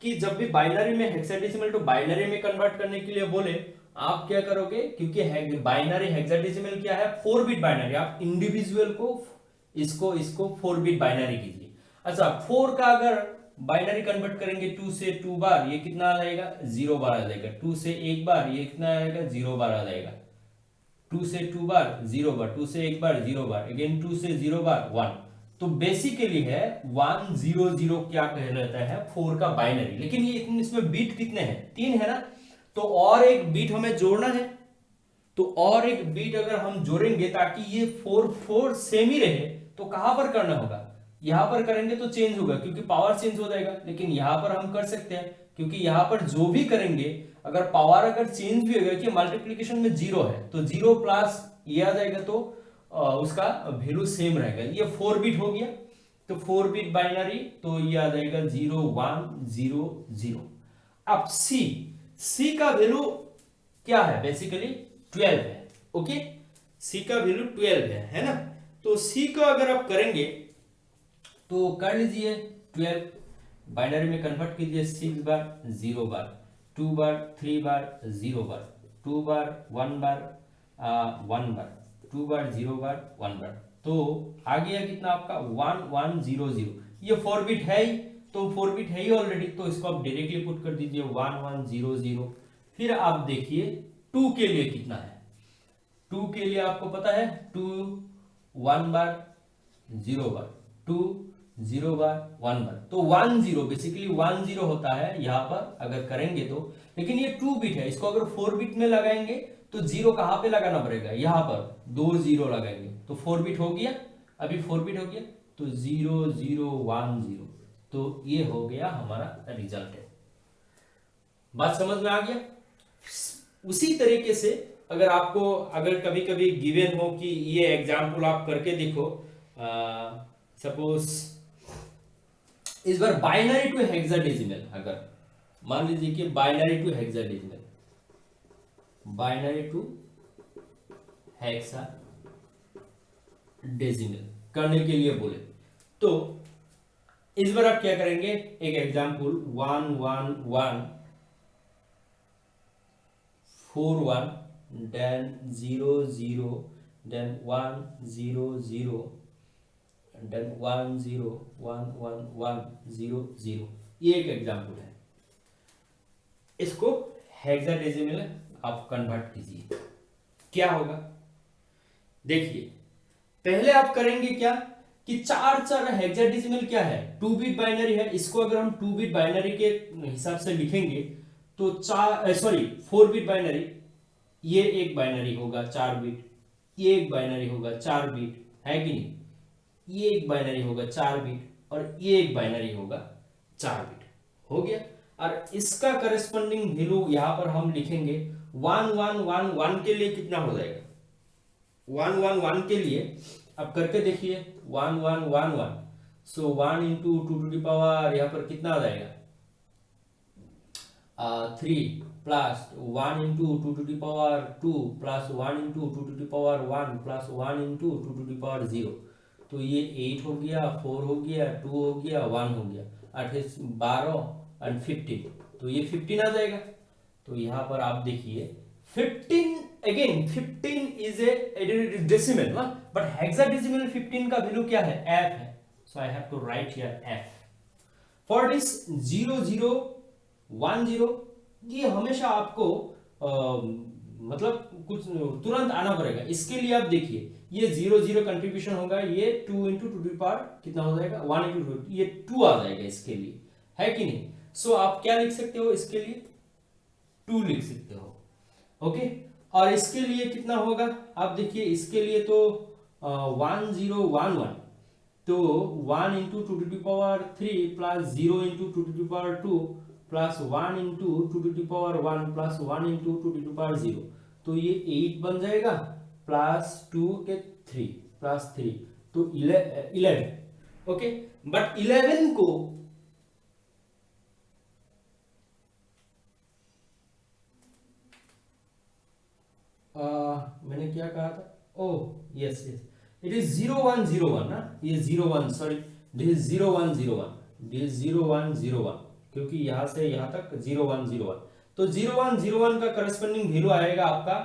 कि जब भी बाइनरी में हेक्साडेसिमल टू बाइनरी में कन्वर्ट करने के लिए बोले, आप क्या करोगे, क्योंकि बाइनरी हेक्साडेसिमल क्या है, 4 बिट बाइनरी, आप इंडिविजुअल को इसको 4 बिट बाइनरी कीजिए। अच्छा, 4 का अगर बाइनरी कन्वर्ट करेंगे 2 से 2 बार, ये कितना आ जाएगा, 0 बार आ जाएगा। 2 से 1 बार, ये कितना आएगा, 0 बार आ जाएगा। 2 से 2 बार 0 बार, 2 से 1 बार 0 बार, अगेन 2 से 0 बार 1। तो बेसिकली है 100 क्या कहलाता है, 4 का बाइनरी। लेकिन ये इसमें बीट कितने हैं, 3 है ना, तो और एक बीट हमें जोड़ना है। तो और एक बीट अगर हम जोड़ेंगे ताकि ये 4 सेम ही रहे, तो कहां पर करना होगा, यहां पर करेंगे तो चेंज होगा क्योंकि पावर चेंज हो जाएगा। लेकिन यहां पर हम कर सकते हैं क्योंकि यहां पर जो भी करेंगे, अगर पावर अगर चेंज भी होगा कि मल्टीप्लिकेशन में 0 है तो 0 प्लस ये आ जाएगा, तो उसका वैल्यू सेम रहेगा। ये 4 बिट हो गया, तो 4 बिट बाइनरी, तो ये आ जाएगा 0 1 0 0। अब सी का वैल्यू क्या है, बेसिकली 12 है, ओके, सी का वैल्यू 12 है ना। तो सी का अगर आप करेंगे तो कर लीजिए 12 बाइनरी में कन्वर्ट कीजिए, 6 बार 0 बार, 2 बार 3 बार 0 बार, 2 बार 1 बार 1 बार, 2 बार 0 बार 1 बार, तो आ गया कितना आपका 1 1 0 0। ये 4 बिट है ही, तो 4 बिट है ही ऑलरेडी, तो इसको आप डायरेक्टली पुट कर दीजिए 1 1 0 0। फिर आप देखिए 2 के लिए कितना है, 2 के लिए आपको पता है 2 1 बार 0 बार, 2 0 बार 1 बार, तो 1 0 बेसिकली 1 0 होता है यहाँ पर अगर करेंगे तो। लेकिन ये 2 बिट है, इसको अगर 4 बिट में लगाएंगे तो 0 कहां पे लगाना पड़ेगा, यहाँ पर 2 0 लगाएंगे, तो 4 बिट हो गया, अभी 4 बिट हो गया, तो 0 0 1 0, तो ये हो गया हमारा रिजल्ट है। बात समझ में आ गया। उसी तरीके से अगर कभी कभी गिवन हो कि ये एग्जाम्पल आप करके देखो, सपोज इस बार बाइनरी टू हेक्साडेसिमल, अगर मान लीजिए कि binary to hexadecimal, binary to hexadecimal करने के लिए बोले, तो इस बार आप क्या करेंगे, एक एग्जाम्पल 1 1 1 4 1 then 0 0 then 1 0 0 then 1 0 1 1 1 0 0। ये एक एग्जाम्पल है, इसको हेक्साडेसिमल आप कन्वर्ट कीजिए, क्या होगा देखिए। पहले आप करेंगे क्या कि 4 हेक्साडेसिमल क्या है, 2 बिट बाइनरी है, इसको अगर हम 2 बिट बाइनरी के हिसाब से लिखेंगे तो 4 बिट बाइनरी, ये एक बाइनरी होगा 4 बिट, ये एक बाइनरी होगा 4 बिट, है कि नहीं, ये एक बाइनरी होगा 4 बिट, और ये एक बाइनरी होगा 4 बिट, हो गया। और इसका करस्पॉन्डिंग वैल्यू यहां पर हम लिखेंगे 1 1 1 1 के लिए कितना हो जाएगा, 1 1 1 के लिए अब करके देखिए, 1 1 1 1, so 1 into two to the power यहाँ पर कितना आ जाएगा, 3 plus 1 into two to the power 2 plus 1 into two to the power 1 plus 1 into two to the power 0। तो ये 8 हो गया, 4 हो गया, 2 हो गया, 1 हो गया, 8 12 और 15, तो ये 15 आ जाएगा। तो यहाँ पर आप देखिए 15, अगेन 15 इज ए डेसिमल ना, बट हेक्साडेसिमल 15 का वैल्यू क्या है, f है, so I have to write here f। For this 0 0 1 0, ये हमेशा आपको मतलब कुछ तुरंत आना पड़ेगा। इसके लिए आप देखिए, ये 0 0 कंट्रीब्यूशन होगा, ये 2 इंटू टू दी पावर कितना हो जाएगा, 1 इंटू 2, ये 2 आ जाएगा इसके लिए, है कि नहीं। सो आप क्या लिख सकते हो इसके लिए, 2 लिख सकते हो, ओके। और इसके लिए कितना होगा, आप देखिए इसके लिए तो 1 0 1 1, तो 1 into two to power 3 plus 0 into two to power 2 plus 1 into two to power 1 plus 1 into two to power 0, तो ये 8 बन जाएगा, प्लस 2 के 3 प्लस 3, तो 11, ओके। बट 11 को मैंने क्या कहा था, oh yes yes, it is 0 1 0 1 ना, ये 0 1, सॉरी दिस इज 0 1 0 1, दिस 0 1 0 1, क्योंकि यहां से यहां तक 0 1 0 1, तो 0 1 0 1 का करस्पॉन्डिंग वैल्यू आएगा आपका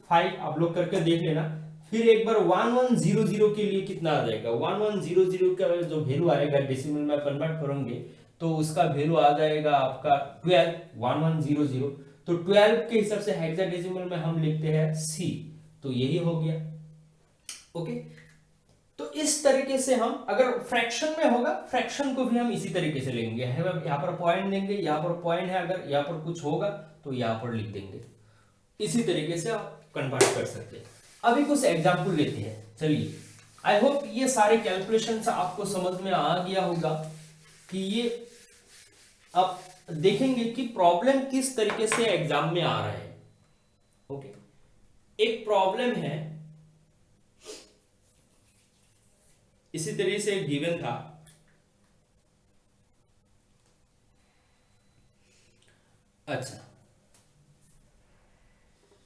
5, आप लोग करके देख लेना। फिर एक बार 1 1 0 0 के लिए कितना आ जाएगा, 1 1 0 0 का जो वैल्यू आएगा डेसिमल में कन्वर्ट करेंगे तो उसका वैल्यू आ जाएगा आपका 12, 1 1 0 0, तो 12 के हिसाब से हेक्साडेसिमल में हम लिखते हैं C, तो यही हो गया, ओके। तो इस तरीके से हम, अगर फ्रैक्शन में होगा, फ्रैक्शन को भी हम इसी तरीके से लेंगे, यहाँ पर पॉइंट देंगे, यहाँ पर पॉइंट है, अगर यहाँ पर कुछ होगा तो यहाँ पर लिख देंगे, इसी तरीके से आप कन्वर्ट कर सकते हैं। अभी कुछ एग्जाम्पल लेते हैं, चलिए। आई होप ये सारे कैलकुलेशन आपको समझ में आ गया होगा कि ये आप देखेंगे कि प्रॉब्लम किस तरीके से एग्जाम में आ रहा है, ओके। एक प्रॉब्लम है, इसी तरीके से गिवन था, अच्छा,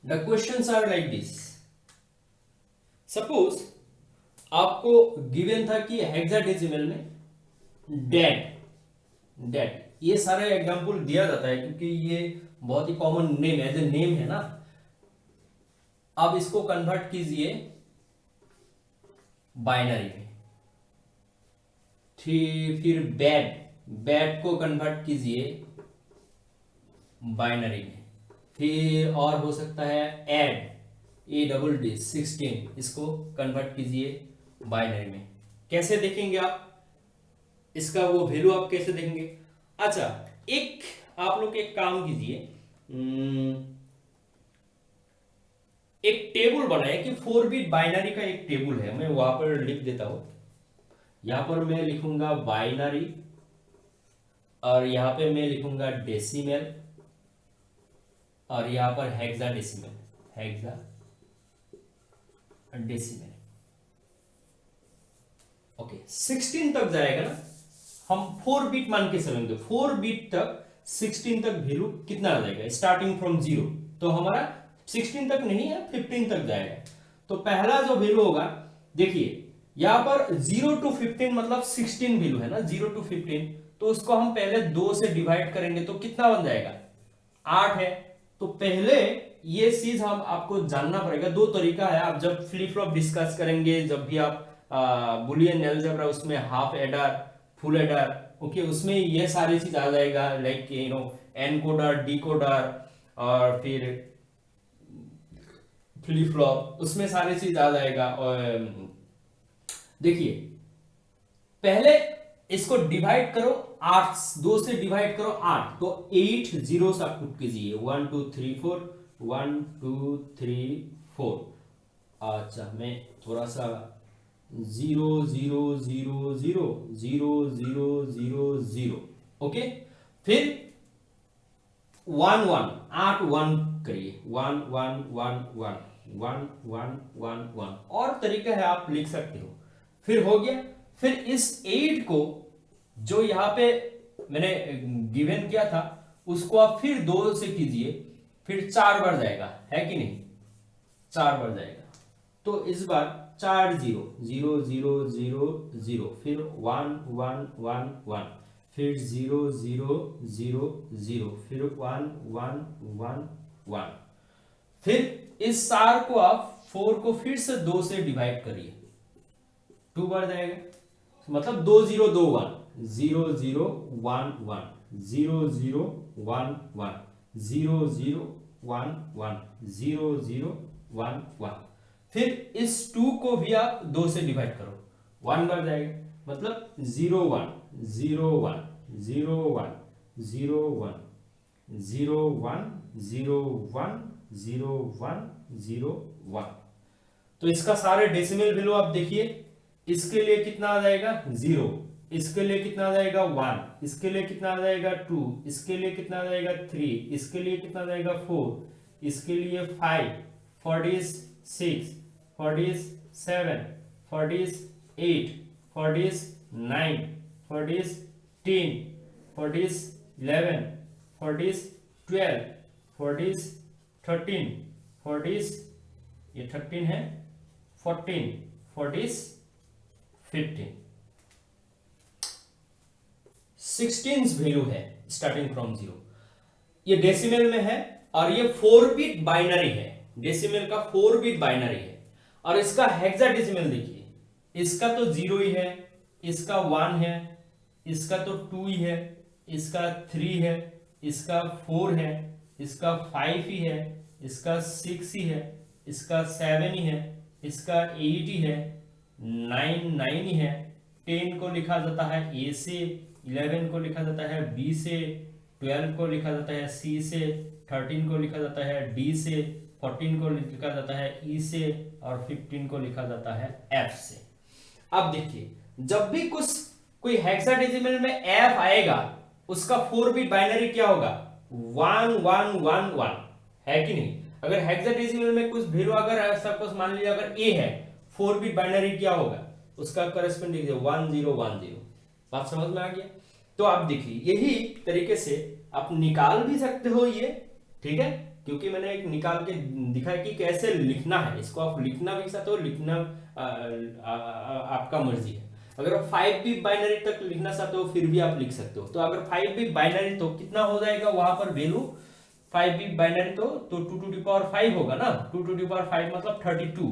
the questions are like this. Suppose आपको गिवन था कि हेक्साडेसिमल में डेट, ये सारे एग्जांपल दिया जाता है क्योंकि ये बहुत ही common name as a name है ना। अब इसको कन्वर्ट कीजिए बाइनरी में, फिर बैड को कन्वर्ट कीजिए बाइनरी में, फिर और हो सकता है एड, ADD 16, इसको कन्वर्ट कीजिए बाइनरी में। कैसे देखेंगे आप इसका वो वैल्यू, आप कैसे देखेंगे, अच्छा एक आप लोग एक काम कीजिए, एक टेबल बनाए कि 4 बिट बाइनरी का एक टेबल है, मैं वहां पर लिख देता हूं। यहां पर मैं लिखूंगा बाइनरी और यहां पे मैं लिखूंगा डेसिमल और यहां पर हेक्साडेसिमल, ओके। 16 तक जाएगा ना, हम 4 बिट मान के चलेंगे, 4 बिट तक 16 तक वैल्यू कितना आ जाएगा, स्टार्टिंग फ्रॉम 0, तो हमारा 16 तक नहीं है, 15 तक जाएगा। तो पहला जो वैल्यू होगा, देखिए यहां पर 0 to 15 मतलब 16 वैल्यू है ना, 0 to 15, तो उसको हम पहले 2 से डिवाइड करेंगे तो कितना बन जाएगा, 8 है। तो पहले ये चीज हम आपको जानना पड़ेगा, 2 तरीका है, आप जब फ्लिप फ्लॉप डिस्कस करेंगे, जब भी आप बुलियन अलजेब्रा, उसमें half adder, full adder, okay, उसमें ये सारी चीज आ जाएगा, लाइक एनकोडर, डिकोडर और फिर फ्लिप फ्लॉप, उसमें सारी चीज आ जाएगा। और देखिए पहले इसको डिवाइड करो, 8, 2 से डिवाइड करो 8, तो 8 जीरो आप पुट कीजिए, 1 2 3 4, 1 2 3 4। अच्छा मैं थोड़ा सा 0 0 0 0 0 0 0 0, ओके। फिर 1 1, 8 1 करिए, 1 1 1 1 1 1 1 1, और तरीका है आप लिख सकते हो। फिर हो गया। फिर इस 8 को जो यहां पे मैंने गिवन किया था उसको आप फिर 2 से कीजिए, फिर 4 बार जाएगा, है कि नहीं, 4 बार जाएगा। तो इस बार 4 0 0 0 0 0, फिर 1 1 1 1, फिर 0 0 0 0, फिर 1 1 1 1। फिर इस 4 को आप 4 को फिर से 2 से डिवाइड करिए, 2 बार जाएगा, मतलब 2 0 2 1, 0 0 1 1, 0 0 1 1, 0 0 1 1, 0 0 1 1। फिर इस 2 को भी आप 2 से डिवाइड करो, 1 बार जाएगा, मतलब 0 1 0 1 0 1 0 1 0 1 0 1 0 1 0 1। तो इसका सारे डेसिमल वैल्यू आप देखिए, इसके लिए कितना आ जाएगा 0, इसके लिए कितना आ जाएगा 1, इसके लिए कितना आ जाएगा 2, इसके लिए कितना आ जाएगा 3, इसके लिए कितना आ जाएगा 4, इसके लिए 5, 46, 47, 48, 49, 40, 10, 11, 12, 13, 40, ये 13 है, 14, 40, 15, 16 वैल्यू है स्टार्टिंग फ्रॉम 0। ये डेसिमल में है और ये 4 बिट बाइनरी है, डेसिमल का 4 बिट बाइनरी है। और इसका हेक्साडेसिमल देखिए, इसका तो 0 ही है, इसका 1 है, इसका तो 2 ही है, इसका 3 है, इसका 4 है, इसका 5 ही है, इसका 6 ही है, इसका 7 ही है, इसका 8 ही है, 9 ही है, 10 को लिखा जाता है ए से, 11 को लिखा जाता है बी से, 12 को लिखा जाता है सी से, 13 को लिखा जाता है डी से, 14 को लिखा जाता है ई से, और 15 को लिखा जाता है एफ से। अब देखिए, जब भी कोई हेक्साडेसिमल में एफ आएगा, उसका 4 बिट बाइनरी क्या होगा 1 1 1 1, है कि नहीं। अगर हेक्साडेसिमल में कुछ वैल्यू अगर सपोज मान लीजिए अगर ए है, 4 बिट बाइनरी क्या होगा, उसका करस्पॉन्डिंग 1 0 1 0। बात समझ में आ गया। तो आप देखिए, यही तरीके से आप निकाल भी सकते हो ये, ठीक है, क्योंकि मैंने एक निकाल के दिखाया कि कैसे लिखना है इसको। आप लिखना भी सकते हो, लिखना आपका मर्जी है। अगर आप 5 बिट बाइनरी तक लिखना चाहते हो फिर भी आप लिख सकते हो। तो अगर 5 बिट बाइनरी तो कितना हो जाएगा वहां पर वैल्यू, 5 बिट बाइनरी तो 2 टू द पावर 5 होगा ना, 2 टू द पावर 5 मतलब 32,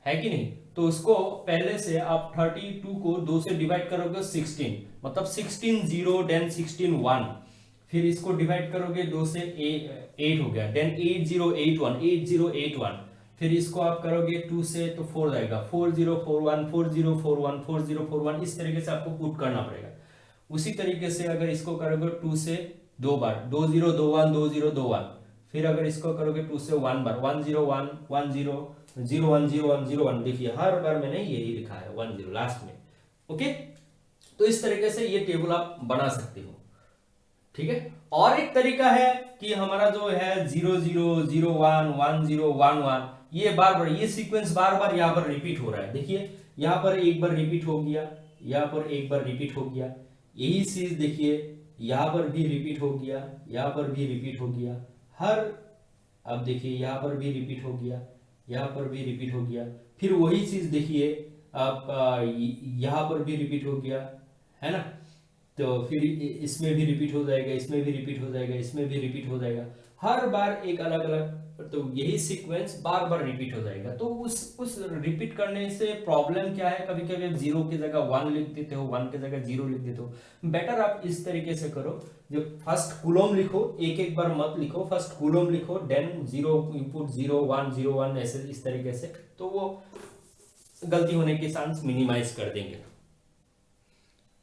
है कि नहीं। तो उसको पहले से आप 32 को 2 से डिवाइड करोगे 16, मतलब 16 0 देन 16 1, फिर इसको डिवाइड करोगे 2 से 8 हो गया, देन 8 0 8 1 8 0 8 1, फिर इसको आप करोगे 2 से तो 4 जाएगा, 4 0 4 1 4 0 4 1 4 0 4 1, इस तरीके से आपको पुट करना पड़ेगा। उसी तरीके से अगर इसको करोगे 2 से 2 बार, 2 0 2 1 2 0 2 1, फिर अगर इसको करोगे 2 से 1 बार, 1 0 1 1 0 0 1 0 1 0 1, देखिए हर बार मैंने यही लिखा है 1 0 लास्ट में। ओके, तो इस तरीके से ये टेबल आप बना सकते हो, ठीक है। और एक तरीका है कि हमारा जो है 0 0 0 1 1 0 1 1, ये बार बार ये सीक्वेंस बार बार यहाँ पर रिपीट हो रहा है। देखिए यहाँ पर एक बार रिपीट हो गया, यहाँ पर एक बार रिपीट हो गया, यही चीज देखिए यहाँ पर भी रिपीट हो गया, यहाँ पर भी रिपीट हो गया, हर अब देखिए यहाँ पर भी रिपीट हो गया, यहाँ पर भी रिपीट हो गया, फिर वही चीज देखिए आप यहाँ पर भी रिपीट हो गया, है ना। तो फिर इसमें भी रिपीट हो जाएगा, इसमें भी रिपीट हो जाएगा, इसमें भी रिपीट हो जाएगा, हर बार एक अलग अलग, तो यही सीक्वेंस बार बार रिपीट हो जाएगा। तो उस रिपीट करने से प्रॉब्लम क्या है, कभी कभी आप 0 की जगह 1 लिख देते हो, 1 की जगह 0 लिख देते हो। बेटर आप इस तरीके से करो, जो फर्स्ट कूलम लिखो, एक एक बार मत लिखो, फर्स्ट कूलम लिखो, देन 0 इनपुट 0 1 0 1 ऐसे इस तरीके से, तो वो गलती होने के चांस मिनिमाइज कर देंगे।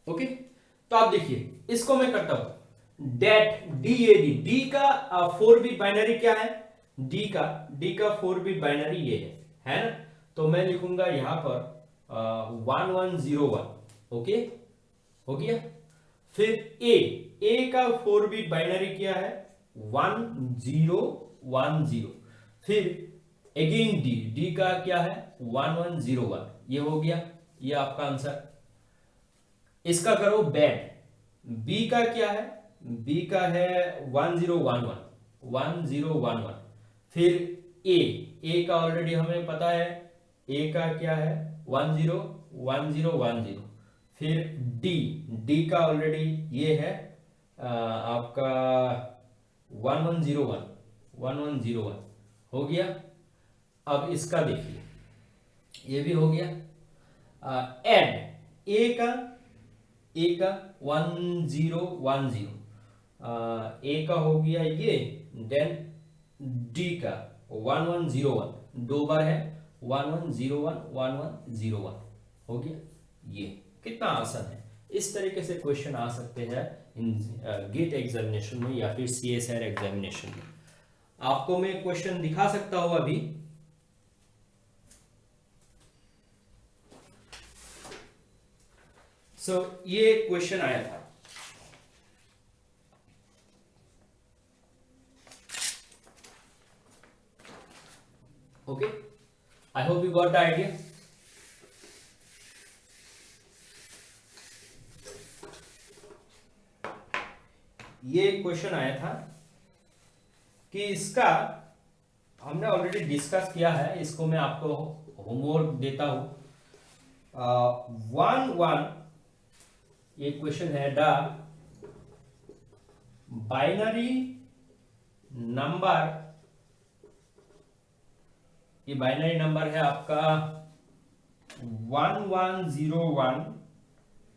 ओके, तो आप देखिए इसको मैं करता हूं, डेट DAD, डी का 4 बिट बाइनरी क्या है, डी का 4 बिट बाइनरी ये है ना। तो मैं लिखूंगा यहां पर 1 1 0 1, ओके हो गया। फिर ए का 4 बिट बाइनरी क्या है 1 0 1 0, फिर अगेन डी का क्या है 1 1 0 1, ये हो गया। ये आपका आंसर। इसका करो बैड। बी का क्या है? बी का है 1011, 1011। फिर ए का ऑलरेडी हमें पता है, ए का क्या है 101010। फिर डी का ऑलरेडी ये है आपका 1101, 1101 हो गया। अब इसका देखिए, ये भी हो गया। एड ए का 1010, ए का हो गया ये। देन डी का 1101, दो बार है 1101 1101 हो गया। ये कितना आसान है। इस तरीके से क्वेश्चन आ सकते हैं इन गेट एग्जामिनेशन में या फिर सीएसआर एग्जामिनेशन में। आपको मैं क्वेश्चन दिखा सकता हूं अभी। ये क्वेश्चन आया था। Okay, I hope you got the idea. ये क्वेश्चन आया था कि इसका हमने ऑलरेडी डिस्कस किया है, इसको मैं आपको होमवर्क देता हूं। 1 ये क्वेश्चन है, द बाइनरी नंबर, ये बाइनरी नंबर है आपका 1101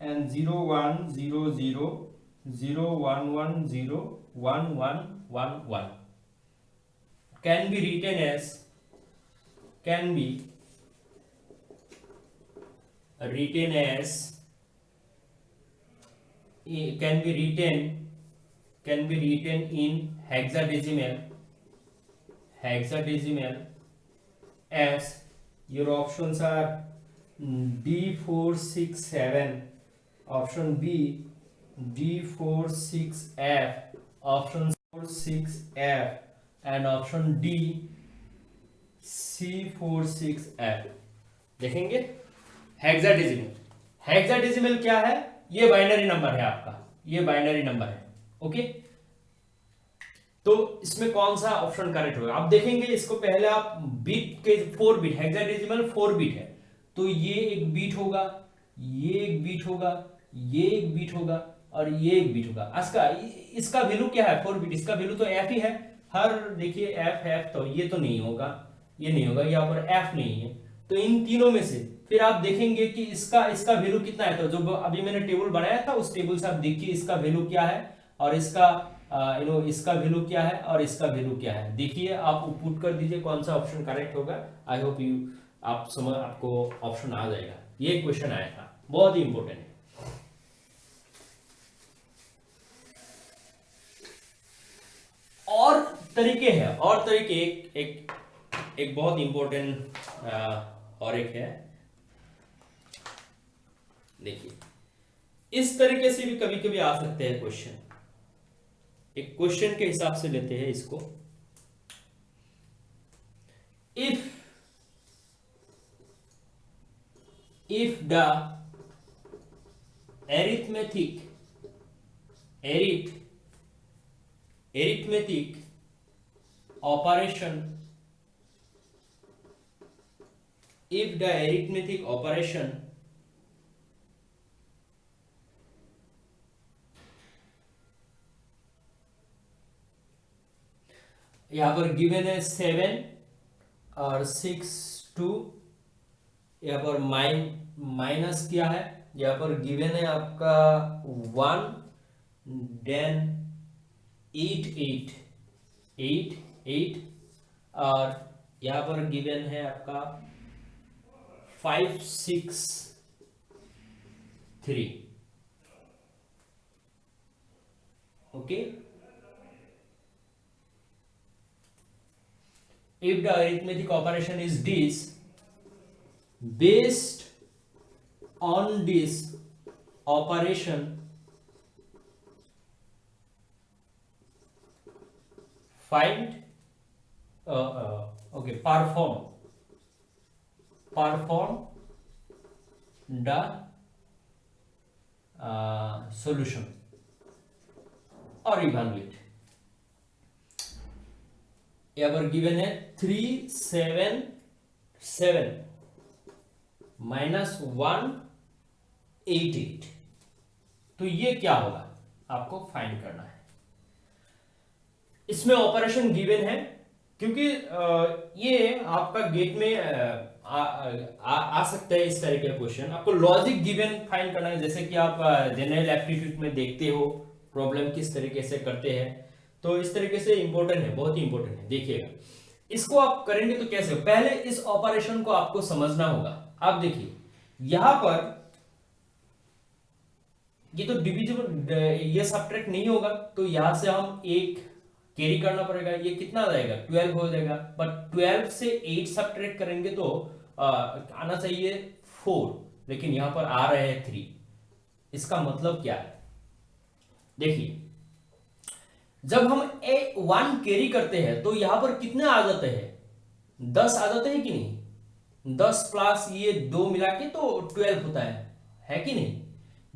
and 0100 0110 1111 can be written as can be written in hexadecimal as your options are D467, option B D46F, option 46F and option D C46F। देखेंगे hexadecimal क्या है? ये binary number है आपका, ये बाइनरी नंबर है। ओके, तो इसमें कौन सा ऑप्शन करेक्ट होगा? आप देखेंगे इसको पहले आप बीट के 4 बीट, हेक्साडेसिमल 4 बीट है, तो ये एक बीट होगा, ये एक बीट होगा, ये एक बीट होगा और ये एक बीट होगा। इसका वैल्यू क्या है? 4 बीट, इसका वैल्यू तो एफ ही है। हर देखिए एफ, तो ये तो नहीं होगा, ये नहीं होगा, यहाँ पर एफ नहीं है। तो इन तीनों में से फिर आप देखेंगे कि इसका वैल्यू कितना है। तो जो अभी मैंने टेबल बनाया था उस टेबल से आप देखिए इसका वैल्यू क्या है और इसका इसका वैल्यू क्या है और इसका वैल्यू क्या है। देखिए आप पुट कर दीजिए कौन सा ऑप्शन करेक्ट होगा। आई होप आपको ऑप्शन आ जाएगा। ये क्वेश्चन आया था, बहुत ही इंपॉर्टेंट है। और तरीके हैं, और तरीके एक बहुत इंपॉर्टेंट और एक है, देखिए इस तरीके से भी कभी कभी आ सकते हैं क्वेश्चन। एक क्वेश्चन के हिसाब से लेते हैं इसको। if the arithmetic operation, if the arithmetic operation यहाँ पर गिवन है 7 और 6 2, यहाँ पर माइनस क्या है, यहाँ पर गिवन है आपका 1, देन 8 8 8 8 और यहाँ पर गिवन है आपका 5 6 3। Okay, if the arithmetic operation is this, based on this operation find perform the solution or evaluate. यहाँ पर गिवन है 377 माइनस 188, तो ये क्या होगा आपको फाइंड करना है। इसमें ऑपरेशन गिवन है क्योंकि ये आपका गेट में आ सकता है इस तरह का क्वेश्चन। आपको लॉजिक गिवन फाइंड करना है, जैसे कि आप जनरल एप्टीट्यूड में देखते हो प्रॉब्लम किस तरीके से करते हैं, तो इस तरीके से इंपॉर्टेंट है, बहुत ही इंपॉर्टेंट है। देखिएगा इसको आप करेंगे तो कैसे, पहले इस ऑपरेशन को आपको समझना होगा। आप देखिए यहां पर ये तो डिविजिबल, ये सबट्रैक्ट नहीं होगा, तो यहां से हम एक कैरी करना पड़ेगा, ये कितना आ जाएगा 12 हो जाएगा। बट 12 से 8 सबट्रैक्ट करेंगे तो आना चाहिए 4, लेकिन यहां पर आ रहे हैं 3। इसका मतलब क्या है, देखिए जब हम 1 कैरी करते हैं तो यहां पर कितने आ जाते हैं, 10 आ जाते हैं कि नहीं, 10 प्लस ये 2 मिला के तो 12 होता है कि नहीं।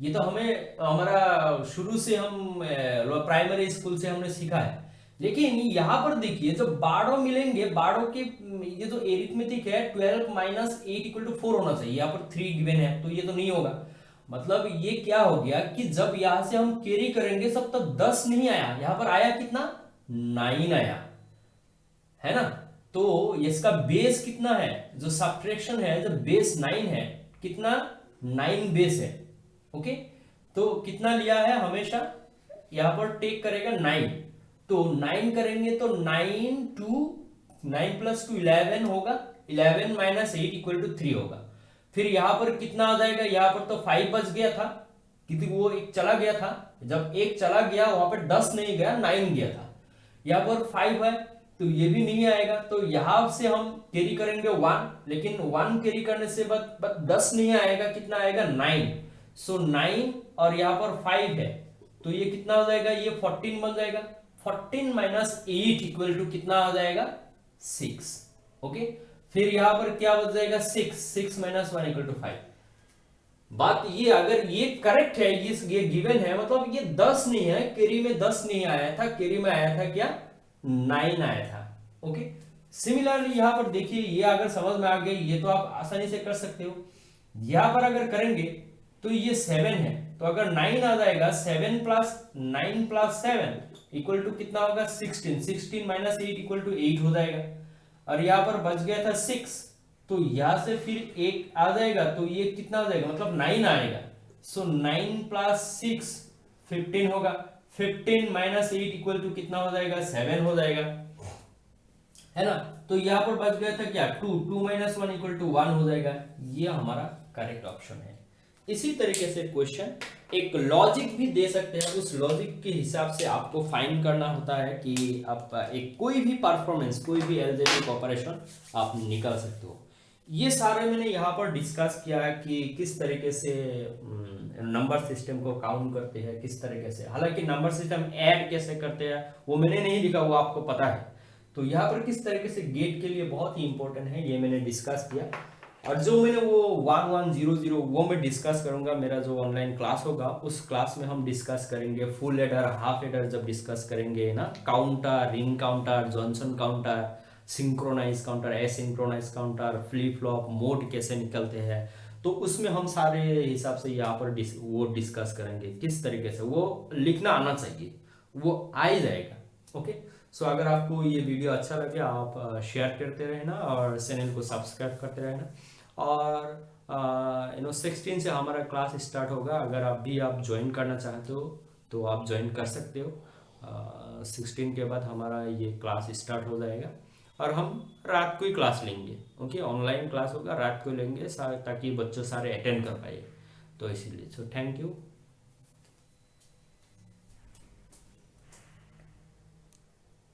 ये तो हमें हमारा शुरू से हम प्राइमरी स्कूल से हमने सीखा है। लेकिन यहां पर देखिए जब बारह मिलेंगे, बारह के ये जो एरिथमेटिक है 12 माइनस 8 इक्वल टू 4 होना चाहिए, यहाँ पर 3 गिवन है तो ये तो नहीं होगा। मतलब ये क्या हो गया कि जब यहां से हम कैरी करेंगे सब तक 10 नहीं आया, यहां पर आया कितना 9 आया, है ना। तो इसका बेस कितना है, जो सब्ट्रैक्शन है जब बेस 9 है, कितना 9 बेस है। ओके, तो कितना लिया है, हमेशा यहां पर टेक करेगा 9, तो 9 करेंगे तो 9 प्लस 2 11 होगा, 11 माइनस 8 इक्वल टू 3 होगा। फिर यहां पर कितना आ जाएगा, यहां पर तो 5 बच गया था क्योंकि वो एक चला गया था, जब एक चला गया वहां पर 10 नहीं गया 9 गया था, यहां पर 5 है तो ये भी नहीं आएगा। तो यहां से हम कैरी करेंगे 1, लेकिन 1 कैरी करने से बस 10 नहीं आएगा, कितना आएगा 9। सो 9 और यहां पर 5 है तो ये कितना हो जाएगा, ये 14 बन जाएगा। 14 माइनस 8 इक्वल टू कितना आ जाएगा 6। ओके, फिर यहां पर क्या बच जाएगा 6 माइनस 1 इक्वल टू 5। बात ये अगर ये करेक्ट है, ये गिवन है, मतलब ये 10 नहीं है, कैरी में 10 नहीं आया था, कैरी में आया था क्या 9 आया था। ओके, सिमिलरली यहां पर देखिए ये अगर समझ में आ गई, ये तो आप आसानी से कर सकते हो। यहां पर अगर करेंगे तो ये 7 है, तो अगर 9 आ जाएगा 7 प्लस 9 प्लस 7 इक्वल टू कितना होगा 16, 16 माइनस 8 इक्वल टू 8 हो जाएगा। और यहां पर बच गया था 6, तो यहां से फिर 1 आ जाएगा तो ये कितना हो जाएगा, मतलब 9 आएगा। सो 9 प्लस 6 15 होगा, 15 माइनस 8 इक्वल टू कितना हो जाएगा 7 हो जाएगा, है ना। तो यहां पर बच गया था क्या 2 माइनस 1 इक्वल टू 1 हो जाएगा। ये हमारा करेक्ट ऑप्शन है। इसी तरीके से क्वेश्चन एक लॉजिक भी दे सकते हैं, उस लॉजिक के हिसाब से आपको फाइंड करना होता है कि आप एक कोई भी परफॉर्मेंस, कोई भी एल्जेब्रिक ऑपरेशन आप निकाल सकते हो। ये सारे मैंने यहाँ पर डिस्कस किया है कि किस तरीके से नंबर सिस्टम को काउंट करते हैं, किस तरीके से, हालांकि नंबर सिस्टम ऐड कैसे करते हैं वो मैंने नहीं लिखा, वो आपको पता है। तो यहाँ पर किस तरीके से गेट के लिए बहुत ही इंपॉर्टेंट है, ये मैंने डिस्कस किया। और जो मैंने वो 1100 वो मैं डिस्कस करूंगा, मेरा जो ऑनलाइन क्लास होगा उस क्लास में हम डिस्कस करेंगे फुल एडर, हाफ एडर जब डिस्कस करेंगे ना, counter, ring counter, Johnson counter, synchronise counter, asynchronise counter, flip flop, mod कैसे निकलते हैं, तो उसमें हम सारे हिसाब से यहाँ पर वो डिस्कस करेंगे किस तरीके से। वो लिखना आना चाहिए, वो आ ही जाएगा। ओके, सो अगर आपको ये वीडियो अच्छा लगे आप शेयर करते रहना और चैनल को सब्सक्राइब करते रहना। और 16 से हमारा क्लास स्टार्ट होगा, अगर आप ज्वाइन करना चाहते हो तो आप ज्वाइन कर सकते हो। 16 के बाद हमारा ये क्लास स्टार्ट हो जाएगा और हम रात को ही क्लास लेंगे। ओके, ऑनलाइन क्लास होगा, रात को लेंगे ताकि बच्चे सारे अटेंड कर पाए, तो इसीलिए। So thank you.